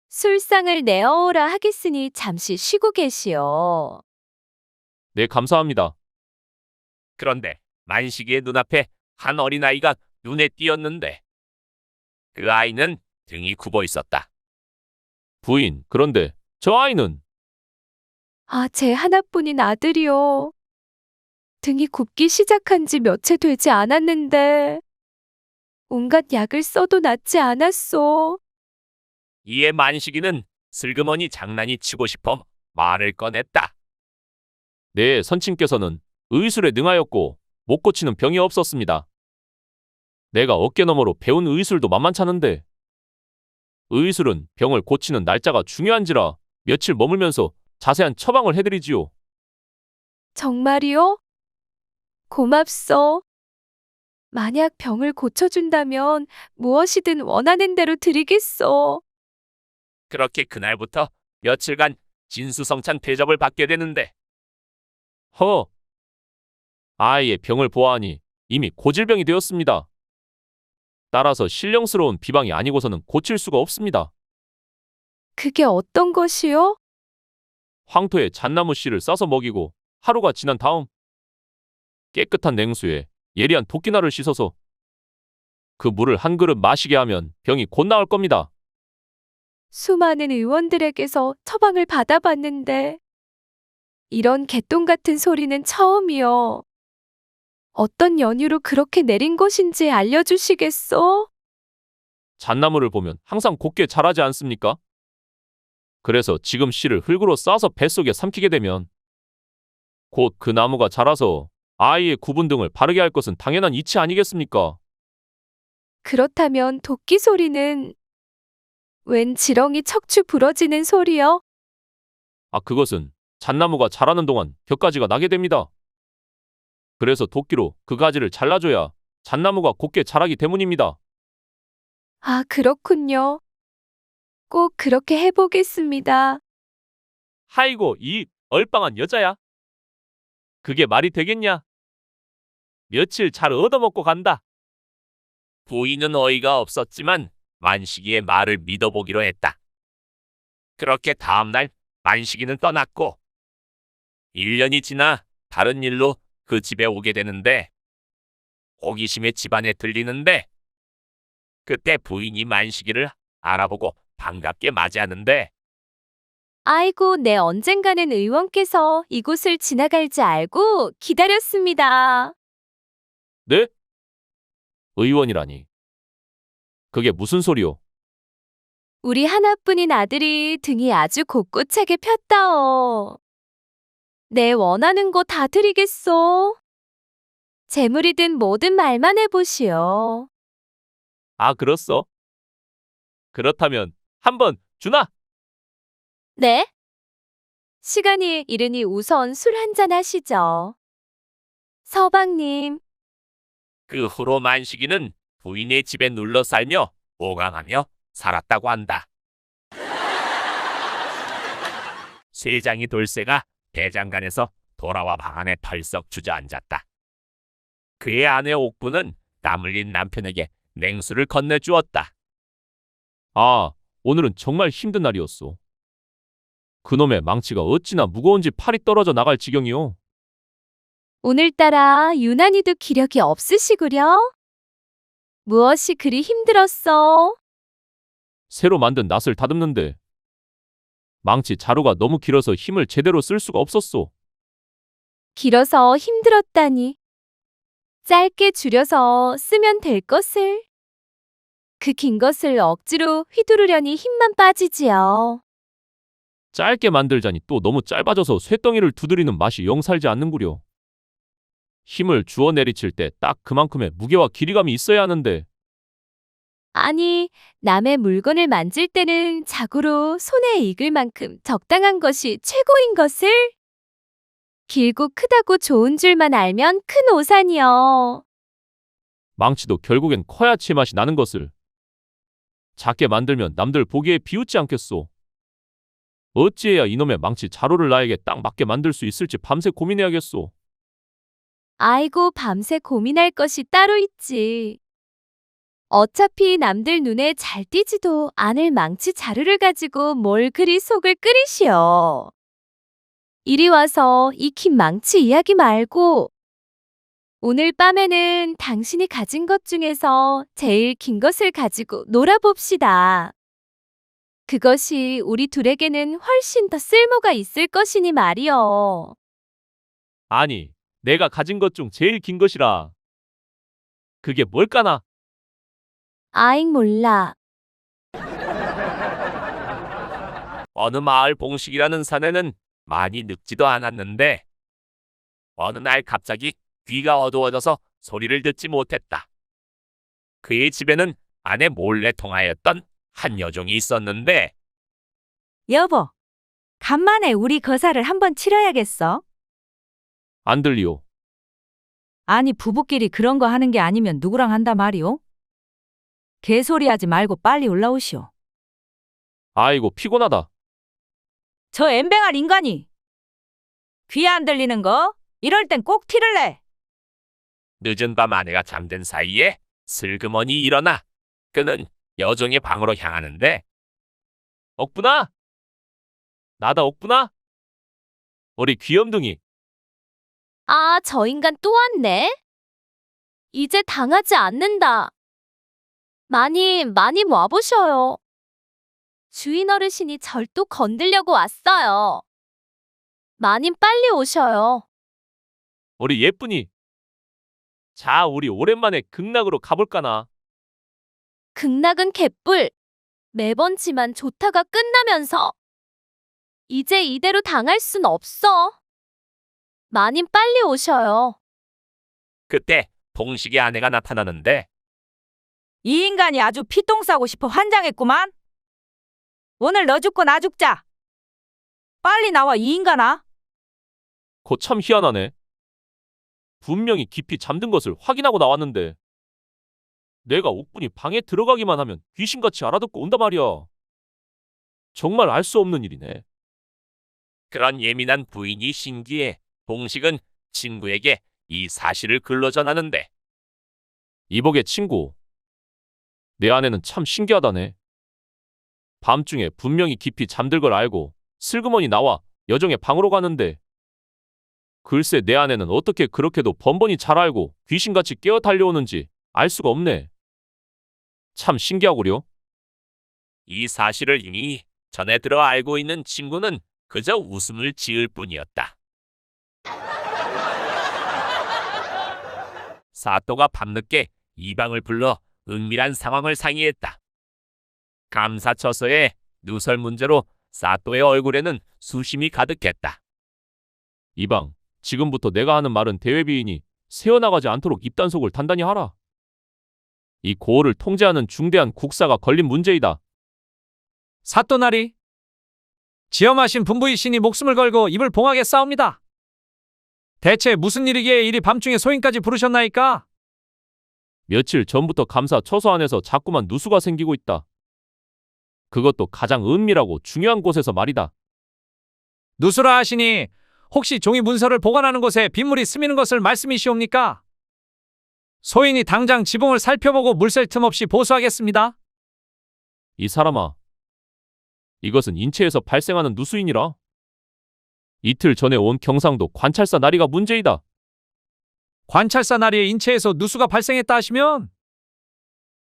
Speaker 3: 술상을 내어오라 하겠으니 잠시 쉬고 계시오.
Speaker 1: 네, 감사합니다.
Speaker 7: 그런데 만식이의 눈앞에 한 어린아이가 눈에 띄었는데 그 아이는 등이 굽어 있었다.
Speaker 1: 부인, 그런데 저 아이는?
Speaker 3: 아, 제 하나뿐인 아들이요. 등이 굽기 시작한 지 며칠 되지 않았는데 온갖 약을 써도 낫지 않았소.
Speaker 7: 이에 만식이는 슬그머니 장난이 치고 싶어 말을 꺼냈다.
Speaker 1: 네, 선친께서는 의술에 능하였고 못 고치는 병이 없었습니다. 내가 어깨너머로 배운 의술도 만만찮은데 의술은 병을 고치는 날짜가 중요한지라 며칠 머물면서 자세한 처방을 해드리지요.
Speaker 3: 정말이요? 고맙소. 만약 병을 고쳐준다면 무엇이든 원하는 대로 드리겠소.
Speaker 7: 그렇게 그날부터 며칠간 진수성찬 대접을 받게 되는데
Speaker 1: 아이의 병을 보아하니 이미 고질병이 되었습니다. 따라서 신령스러운 비방이 아니고서는 고칠 수가 없습니다.
Speaker 3: 그게 어떤 것이요?
Speaker 1: 황토에 잣나무 씨를 싸서 먹이고 하루가 지난 다음 깨끗한 냉수에 예리한 도끼날을 씻어서 그 물을 한 그릇 마시게 하면 병이 곧 나을 겁니다.
Speaker 3: 수많은 의원들에게서 처방을 받아봤는데 이런 개똥 같은 소리는 처음이요. 어떤 연유로 그렇게 내린 것인지 알려주시겠소?
Speaker 1: 잣나무를 보면 항상 곱게 자라지 않습니까? 그래서 지금 씨를 흙으로 싸서 뱃속에 삼키게 되면 곧 그 나무가 자라서 아이의 구분 등을 바르게 할 것은 당연한 이치 아니겠습니까?
Speaker 3: 그렇다면 도끼 소리는 웬 지렁이 척추 부러지는 소리요?
Speaker 1: 아, 그것은 잣나무가 자라는 동안 격가지가 나게 됩니다. 그래서 도끼로 그 가지를 잘라줘야 잣나무가 곱게 자라기 때문입니다.
Speaker 3: 아, 그렇군요. 꼭 그렇게 해보겠습니다.
Speaker 1: 하이고, 이 얼빵한 여자야. 그게 말이 되겠냐? 며칠 잘 얻어먹고 간다.
Speaker 7: 부인은 어이가 없었지만 만식이의 말을 믿어보기로 했다. 그렇게 다음날 만식이는 떠났고 1년이 지나 다른 일로 그 집에 오게 되는데 호기심에 집안에 들리는데 그때 부인이 만식이를 알아보고 반갑게 맞이하는데
Speaker 3: 아이고, 네, 언젠가는 의원께서 이곳을 지나갈 줄 알고 기다렸습니다.
Speaker 1: 네? 의원이라니. 그게 무슨 소리요?
Speaker 3: 우리 하나뿐인 아들이 등이 아주 곳곳하게 폈다오. 내 원하는 거 다 드리겠소. 재물이든 뭐든 말만 해보시오.
Speaker 1: 아, 그렇소? 그렇다면 한번 주나?
Speaker 3: 네? 시간이 이르니 우선 술 한잔 하시죠. 서방님,
Speaker 7: 그 후로 만식이는 부인의 집에 눌러 살며 오강하며 살았다고 한다. 쇠장이 돌쇠가 대장간에서 돌아와 방 안에 털썩 주저앉았다. 그의 아내 옥부는 땀 흘린 남편에게 냉수를 건네주었다.
Speaker 1: 아, 오늘은 정말 힘든 날이었소. 그놈의 망치가 어찌나 무거운지 팔이 떨어져 나갈 지경이요.
Speaker 3: 오늘따라 유난히도 기력이 없으시구려? 무엇이 그리 힘들었어?
Speaker 1: 새로 만든 낫을 다듬는데 망치 자루가 너무 길어서 힘을 제대로 쓸 수가 없었소.
Speaker 3: 길어서 힘들었다니. 짧게 줄여서 쓰면 될 것을. 그 긴 것을 억지로 휘두르려니 힘만 빠지지요.
Speaker 1: 짧게 만들자니 또 너무 짧아져서 쇳덩이를 두드리는 맛이 영 살지 않는구려. 힘을 주어 내리칠 때 딱 그만큼의 무게와 길이감이 있어야 하는데
Speaker 3: 아니, 남의 물건을 만질 때는 자고로 손에 익을 만큼 적당한 것이 최고인 것을. 길고 크다고 좋은 줄만 알면 큰 오산이요.
Speaker 1: 망치도 결국엔 커야 제맛이 나는 것을. 작게 만들면 남들 보기에 비웃지 않겠소. 어찌해야 이놈의 망치 자루를 나에게 딱 맞게 만들 수 있을지 밤새 고민해야겠소.
Speaker 3: 아이고, 밤새 고민할 것이 따로 있지. 어차피 남들 눈에 잘 띄지도 않을 망치 자루를 가지고 뭘 그리 속을 끓이시오. 이리 와서 이 긴 망치 이야기 말고 오늘 밤에는 당신이 가진 것 중에서 제일 긴 것을 가지고 놀아봅시다. 그것이 우리 둘에게는 훨씬 더 쓸모가 있을 것이니 말이요.
Speaker 1: 아니, 내가 가진 것 중 제일 긴 것이라. 그게 뭘까나?
Speaker 3: 아잉, 몰라.
Speaker 7: 어느 마을 봉식이라는 산에는 많이 늙지도 않았는데 어느 날 갑자기 귀가 어두워져서 소리를 듣지 못했다. 그의 집에는 아내 몰래 통하였던 한 여종이 있었는데
Speaker 6: 여보, 간만에 우리 거사를 한번 치러야겠어.
Speaker 1: 안 들리오.
Speaker 6: 아니, 부부끼리 그런 거 하는 게 아니면 누구랑 한다 말이오? 개소리 하지 말고 빨리 올라오시오.
Speaker 1: 아이고, 피곤하다.
Speaker 6: 저 엠뱅할 인간이. 귀 안 들리는 거? 이럴 땐 꼭 티를 내.
Speaker 7: 늦은 밤 아내가 잠든 사이에 슬그머니 일어나 그는 여종의 방으로 향하는데
Speaker 1: 억분아! 나다, 억분아? 우리 귀염둥이.
Speaker 3: 아, 저 인간 또 왔네. 이제 당하지 않는다. 마님 와보셔요. 주인 어르신이 절 또 건들려고 왔어요. 마님 빨리 오셔요.
Speaker 1: 우리 예쁜이. 자, 우리 오랜만에 극락으로 가볼까나.
Speaker 3: 극락은 개뿔. 매번 지만 좋다가 끝나면서. 이제 이대로 당할 순 없어. 마님 빨리 오셔요.
Speaker 7: 그때 봉식의 아내가 나타나는데
Speaker 6: 이 인간이 아주 피똥 싸고 싶어 환장했구만. 오늘 너 죽고 나 죽자. 빨리 나와 이 인간아.
Speaker 1: 거 참 희한하네. 분명히 깊이 잠든 것을 확인하고 나왔는데 내가 옥분이 방에 들어가기만 하면 귀신같이 알아듣고 온단 말이야. 정말 알 수 없는 일이네.
Speaker 7: 그런 예민한 부인이 신기해 봉식은 친구에게 이 사실을 글로 전하는데
Speaker 1: 이복의 친구, 내 아내는 참 신기하다네. 밤중에 분명히 깊이 잠들 걸 알고 슬그머니 나와 여정의 방으로 가는데 글쎄 내 아내는 어떻게 그렇게도 번번이 잘 알고 귀신같이 깨어 달려오는지 알 수가 없네. 참 신기하구려.
Speaker 7: 이 사실을 이미 전에 들어 알고 있는 친구는 그저 웃음을 지을 뿐이었다. 사또가 밤늦게 이방을 불러 은밀한 상황을 상의했다. 감사처서에 누설 문제로 사또의 얼굴에는 수심이 가득했다.
Speaker 1: 이방, 지금부터 내가 하는 말은 대외비인이 새어나가지 않도록 입단속을 단단히 하라. 이 고을을 통제하는 중대한 국사가 걸린 문제이다.
Speaker 2: 사또나리, 지엄하신 분부이시니 목숨을 걸고 입을 봉하게 싸웁니다. 대체 무슨 일이기에 이리 밤중에 소인까지 부르셨나이까?
Speaker 1: 며칠 전부터 감사 처소 안에서 자꾸만 누수가 생기고 있다. 그것도 가장 은밀하고 중요한 곳에서 말이다.
Speaker 2: 누수라 하시니 혹시 종이 문서를 보관하는 곳에 빗물이 스미는 것을 말씀이시옵니까? 소인이 당장 지붕을 살펴보고 물샐 틈 없이 보수하겠습니다.
Speaker 1: 이 사람아, 이것은 인체에서 발생하는 누수이니라. 이틀 전에 온 경상도 관찰사 나리가 문제이다.
Speaker 2: 관찰사 나리의 인체에서 누수가 발생했다 하시면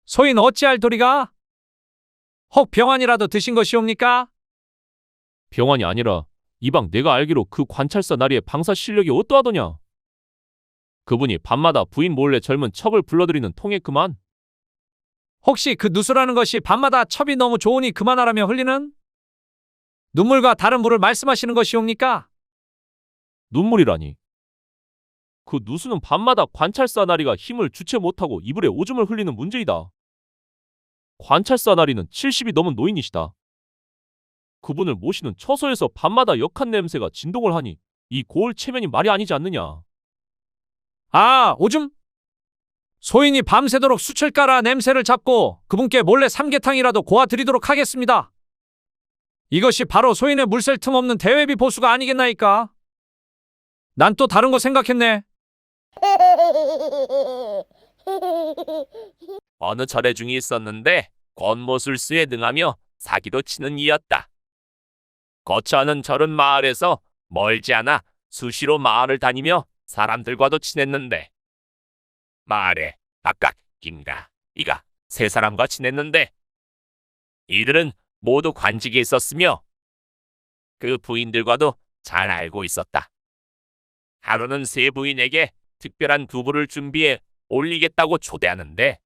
Speaker 2: 소인 어찌할 도리가? 혹 병환이라도 드신 것이옵니까?
Speaker 1: 병환이 아니라 이방 내가 알기로 그 관찰사 나리의 방사 실력이 어떠하더냐. 그분이 밤마다 부인 몰래 젊은 첩을 불러들이는 통에 그만.
Speaker 2: 혹시 그 누수라는 것이 밤마다 첩이 너무 좋으니 그만하라며 흘리는 눈물과 다른 물을 말씀하시는 것이옵니까?
Speaker 1: 눈물이라니. 그 누수는 밤마다 관찰사 나리가 힘을 주체 못하고 이불에 오줌을 흘리는 문제이다. 관찰사 나리는 70이 넘은 노인이시다. 그분을 모시는 처소에서 밤마다 역한 냄새가 진동을 하니 이 고을 체면이 말이 아니지 않느냐.
Speaker 2: 아, 오줌? 소인이 밤새도록 숯을 깔아 냄새를 잡고 그분께 몰래 삼계탕이라도 고아드리도록 하겠습니다. 이것이 바로 소인의 물샐 틈 없는 대외비 보수가 아니겠나이까? 난 또 다른 거 생각했네.
Speaker 7: 어느 절에 중이 있었는데 권모술수에 능하며 사기도 치는 이였다. 거처하는 절은 마을에서 멀지 않아 수시로 마을을 다니며 사람들과도 친했는데 마을에 각각 김가, 이가 세 사람과 친했는데 이들은 모두 관직에 있었으며 그 부인들과도 잘 알고 있었다. 하루는 세 부인에게 특별한 두부를 준비해 올리겠다고 초대하는데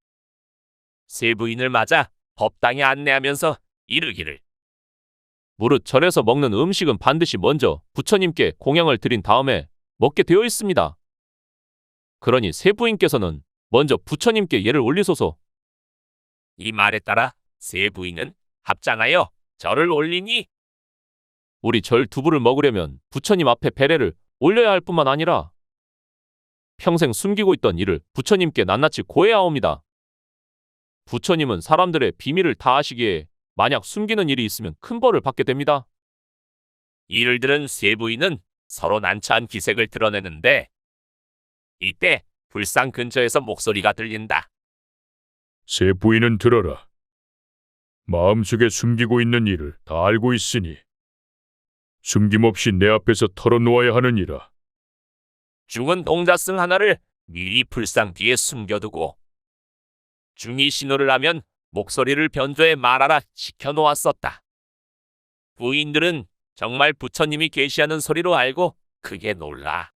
Speaker 7: 세 부인을 맞아 법당에 안내하면서 이르기를
Speaker 1: 무릇 절에서 먹는 음식은 반드시 먼저 부처님께 공양을 드린 다음에 먹게 되어 있습니다. 그러니 세 부인께서는 먼저 부처님께 예를 올리소서.
Speaker 7: 이 말에 따라 세 부인은 합장하여 절을 올리니
Speaker 1: 우리 절 두부를 먹으려면 부처님 앞에 배례를 올려야 할 뿐만 아니라 평생 숨기고 있던 일을 부처님께 낱낱이 고해하옵니다. 부처님은 사람들의 비밀을 다 아시기에 만약 숨기는 일이 있으면 큰 벌을 받게 됩니다.
Speaker 7: 이를 들은 세 부인은 서로 난처한 기색을 드러내는데 이때 불상 근처에서 목소리가 들린다.
Speaker 15: 세 부인은 들어라. 마음속에 숨기고 있는 일을 다 알고 있으니 숨김없이 내 앞에서 털어놓아야 하느니라.
Speaker 7: 중은 동자승 하나를 미리 불상 뒤에 숨겨두고 중이 신호를 하면 목소리를 변조해 말하라 시켜놓았었다. 부인들은 정말 부처님이 계시하는 소리로 알고 크게 놀라.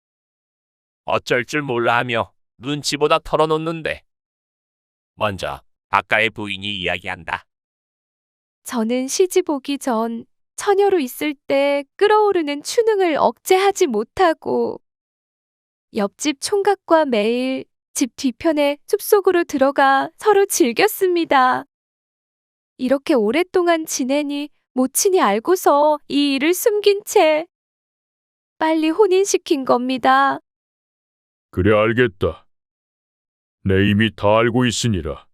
Speaker 7: 어쩔 줄 몰라 하며 눈치보다 털어놓는데 먼저 아까의 부인이 이야기한다.
Speaker 3: 저는 시집 오기 전 처녀로 있을 때 끓어오르는 추능을 억제하지 못하고 옆집 총각과 매일 집 뒤편에 숲속으로 들어가 서로 즐겼습니다. 이렇게 오랫동안 지내니 모친이 알고서 이 일을 숨긴 채 빨리 혼인시킨 겁니다.
Speaker 15: 그래 알겠다. 내 이미 다 알고 있으니라.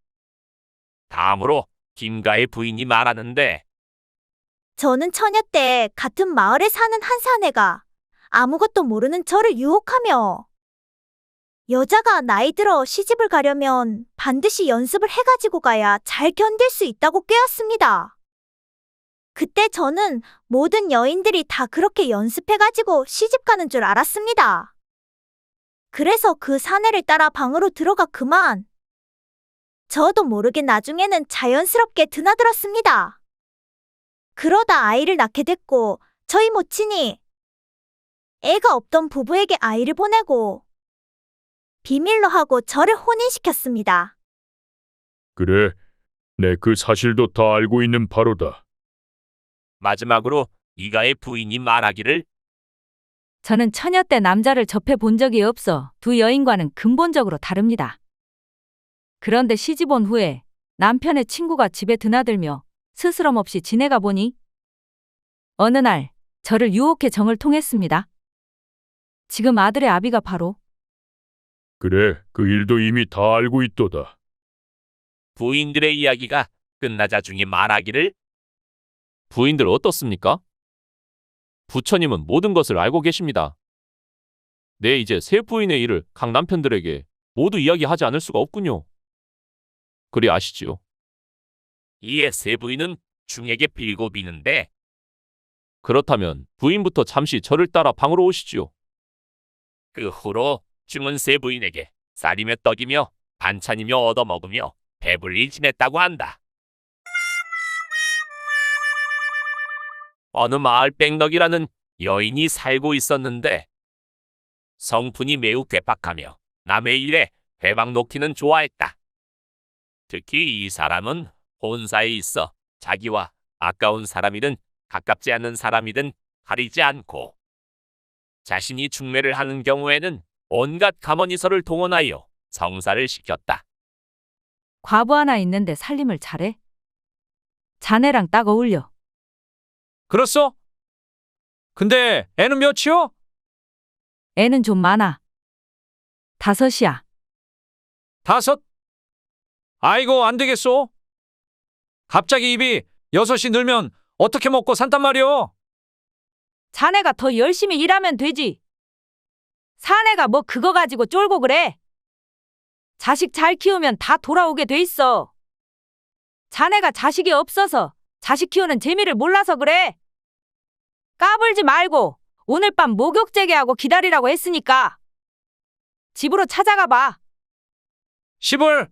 Speaker 7: 다음으로 김가의 부인이 말하는데
Speaker 10: 저는 처녀 때 같은 마을에 사는 한 사내가 아무것도 모르는 저를 유혹하며 여자가 나이 들어 시집을 가려면 반드시 연습을 해가지고 가야 잘 견딜 수 있다고 꾀었습니다. 그때 저는 모든 여인들이 다 그렇게 연습해가지고 시집 가는 줄 알았습니다. 그래서 그 사내를 따라 방으로 들어가 그만. 저도 모르게 나중에는 자연스럽게 드나들었습니다. 그러다 아이를 낳게 됐고 저희 모친이 애가 없던 부부에게 아이를 보내고 비밀로 하고 저를 혼인시켰습니다.
Speaker 15: 그래, 내 그 사실도 다 알고 있는 바로다.
Speaker 7: 마지막으로 이가의 부인이 말하기를
Speaker 6: 저는 처녀 때 남자를 접해 본 적이 없어 두 여인과는 근본적으로 다릅니다. 그런데 시집 온 후에 남편의 친구가 집에 드나들며 스스럼 없이 지내가 보니 어느 날 저를 유혹해 정을 통했습니다. 지금 아들의 아비가 바로
Speaker 15: 그래, 그 일도 이미 다 알고 있도다.
Speaker 7: 부인들의 이야기가 끝나자 중에 말하기를
Speaker 1: 부인들 어떻습니까? 부처님은 모든 것을 알고 계십니다. 네, 이제 새 부인의 일을 각 남편들에게 모두 이야기하지 않을 수가 없군요. 그리 아시지요?
Speaker 7: 이에 세 부인은 중에게 빌고 비는데
Speaker 1: 그렇다면 부인부터 잠시 저를 따라 방으로 오시지요.
Speaker 7: 그 후로 중은 세 부인에게 쌀이며 떡이며 반찬이며 얻어먹으며 배불리 지냈다고 한다. 어느 마을 뺑덕이라는 여인이 살고 있었는데 성품이 매우 괴팍하며 남의 일에 회방 놓기는 좋아했다. 특히 이 사람은 혼사에 있어 자기와 아까운 사람이든 가깝지 않은 사람이든 가리지 않고 자신이 중매를 하는 경우에는 온갖 가머니서를 동원하여 성사를 시켰다.
Speaker 6: 과부 하나 있는데 살림을 잘해? 자네랑 딱 어울려.
Speaker 2: 그렇소? 근데 애는 몇이요?
Speaker 6: 애는 좀 많아. 5이야.
Speaker 2: 5? 아이고 안 되겠소. 갑자기 입이 6이 늘면 어떻게 먹고 산단 말이오?
Speaker 6: 자네가 더 열심히 일하면 되지. 사내가 뭐 그거 가지고 쫄고 그래. 자식 잘 키우면 다 돌아오게 돼 있어. 자네가 자식이 없어서 자식 키우는 재미를 몰라서 그래. 까불지 말고 오늘 밤 목욕 재개하고 기다리라고 했으니까 집으로 찾아가 봐.
Speaker 2: 시불!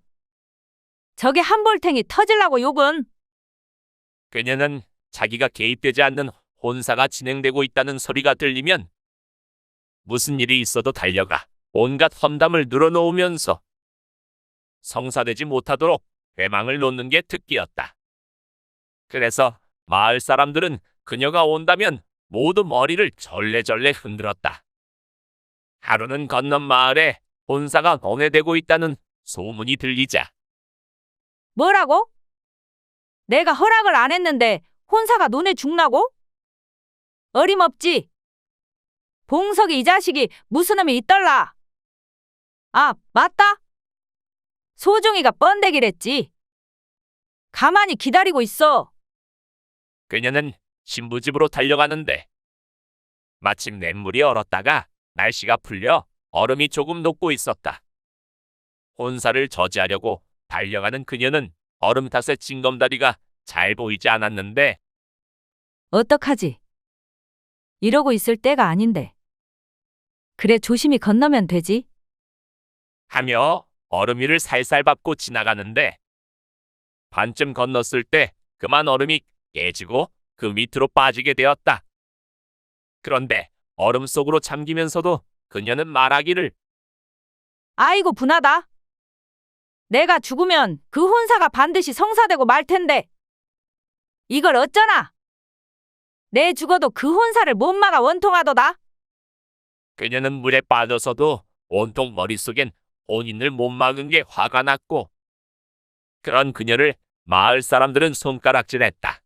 Speaker 6: 저게 한볼탱이 터질라고 욕은.
Speaker 7: 그녀는 자기가 개입되지 않는 혼사가 진행되고 있다는 소리가 들리면 무슨 일이 있어도 달려가 온갖 험담을 늘어놓으면서 성사되지 못하도록 회망을 놓는 게 특기였다. 그래서 마을 사람들은 그녀가 온다면 모두 머리를 절레절레 흔들었다. 하루는 건넌 마을에 혼사가 논외되고 있다는 소문이 들리자
Speaker 6: 뭐라고? 내가 허락을 안 했는데 혼사가 논에 죽나고? 어림없지. 봉석이 이 자식이 무슨 놈이 있덜라. 아, 맞다. 소중이가 번데기랬지. 가만히 기다리고 있어.
Speaker 7: 그녀는 신부집으로 달려가는데 마침 냇물이 얼었다가 날씨가 풀려 얼음이 조금 녹고 있었다. 혼사를 저지하려고 달려가는 그녀는 얼음 탓에 징검다리가 잘 보이지 않았는데
Speaker 6: 어떡하지? 이러고 있을 때가 아닌데. 그래 조심히 건너면 되지.
Speaker 7: 하며 얼음 위를 살살 밟고 지나가는데 반쯤 건넜을 때 그만 얼음이 깨지고 그 밑으로 빠지게 되었다. 그런데 얼음 속으로 잠기면서도 그녀는 말하기를
Speaker 6: 아이고 분하다. 내가 죽으면 그 혼사가 반드시 성사되고 말 텐데. 이걸 어쩌나? 내 죽어도 그 혼사를 못 막아 원통하도다.
Speaker 7: 그녀는 물에 빠져서도 온통 머릿속엔 혼인을 못 막은 게 화가 났고 그런 그녀를 마을 사람들은 손가락질했다.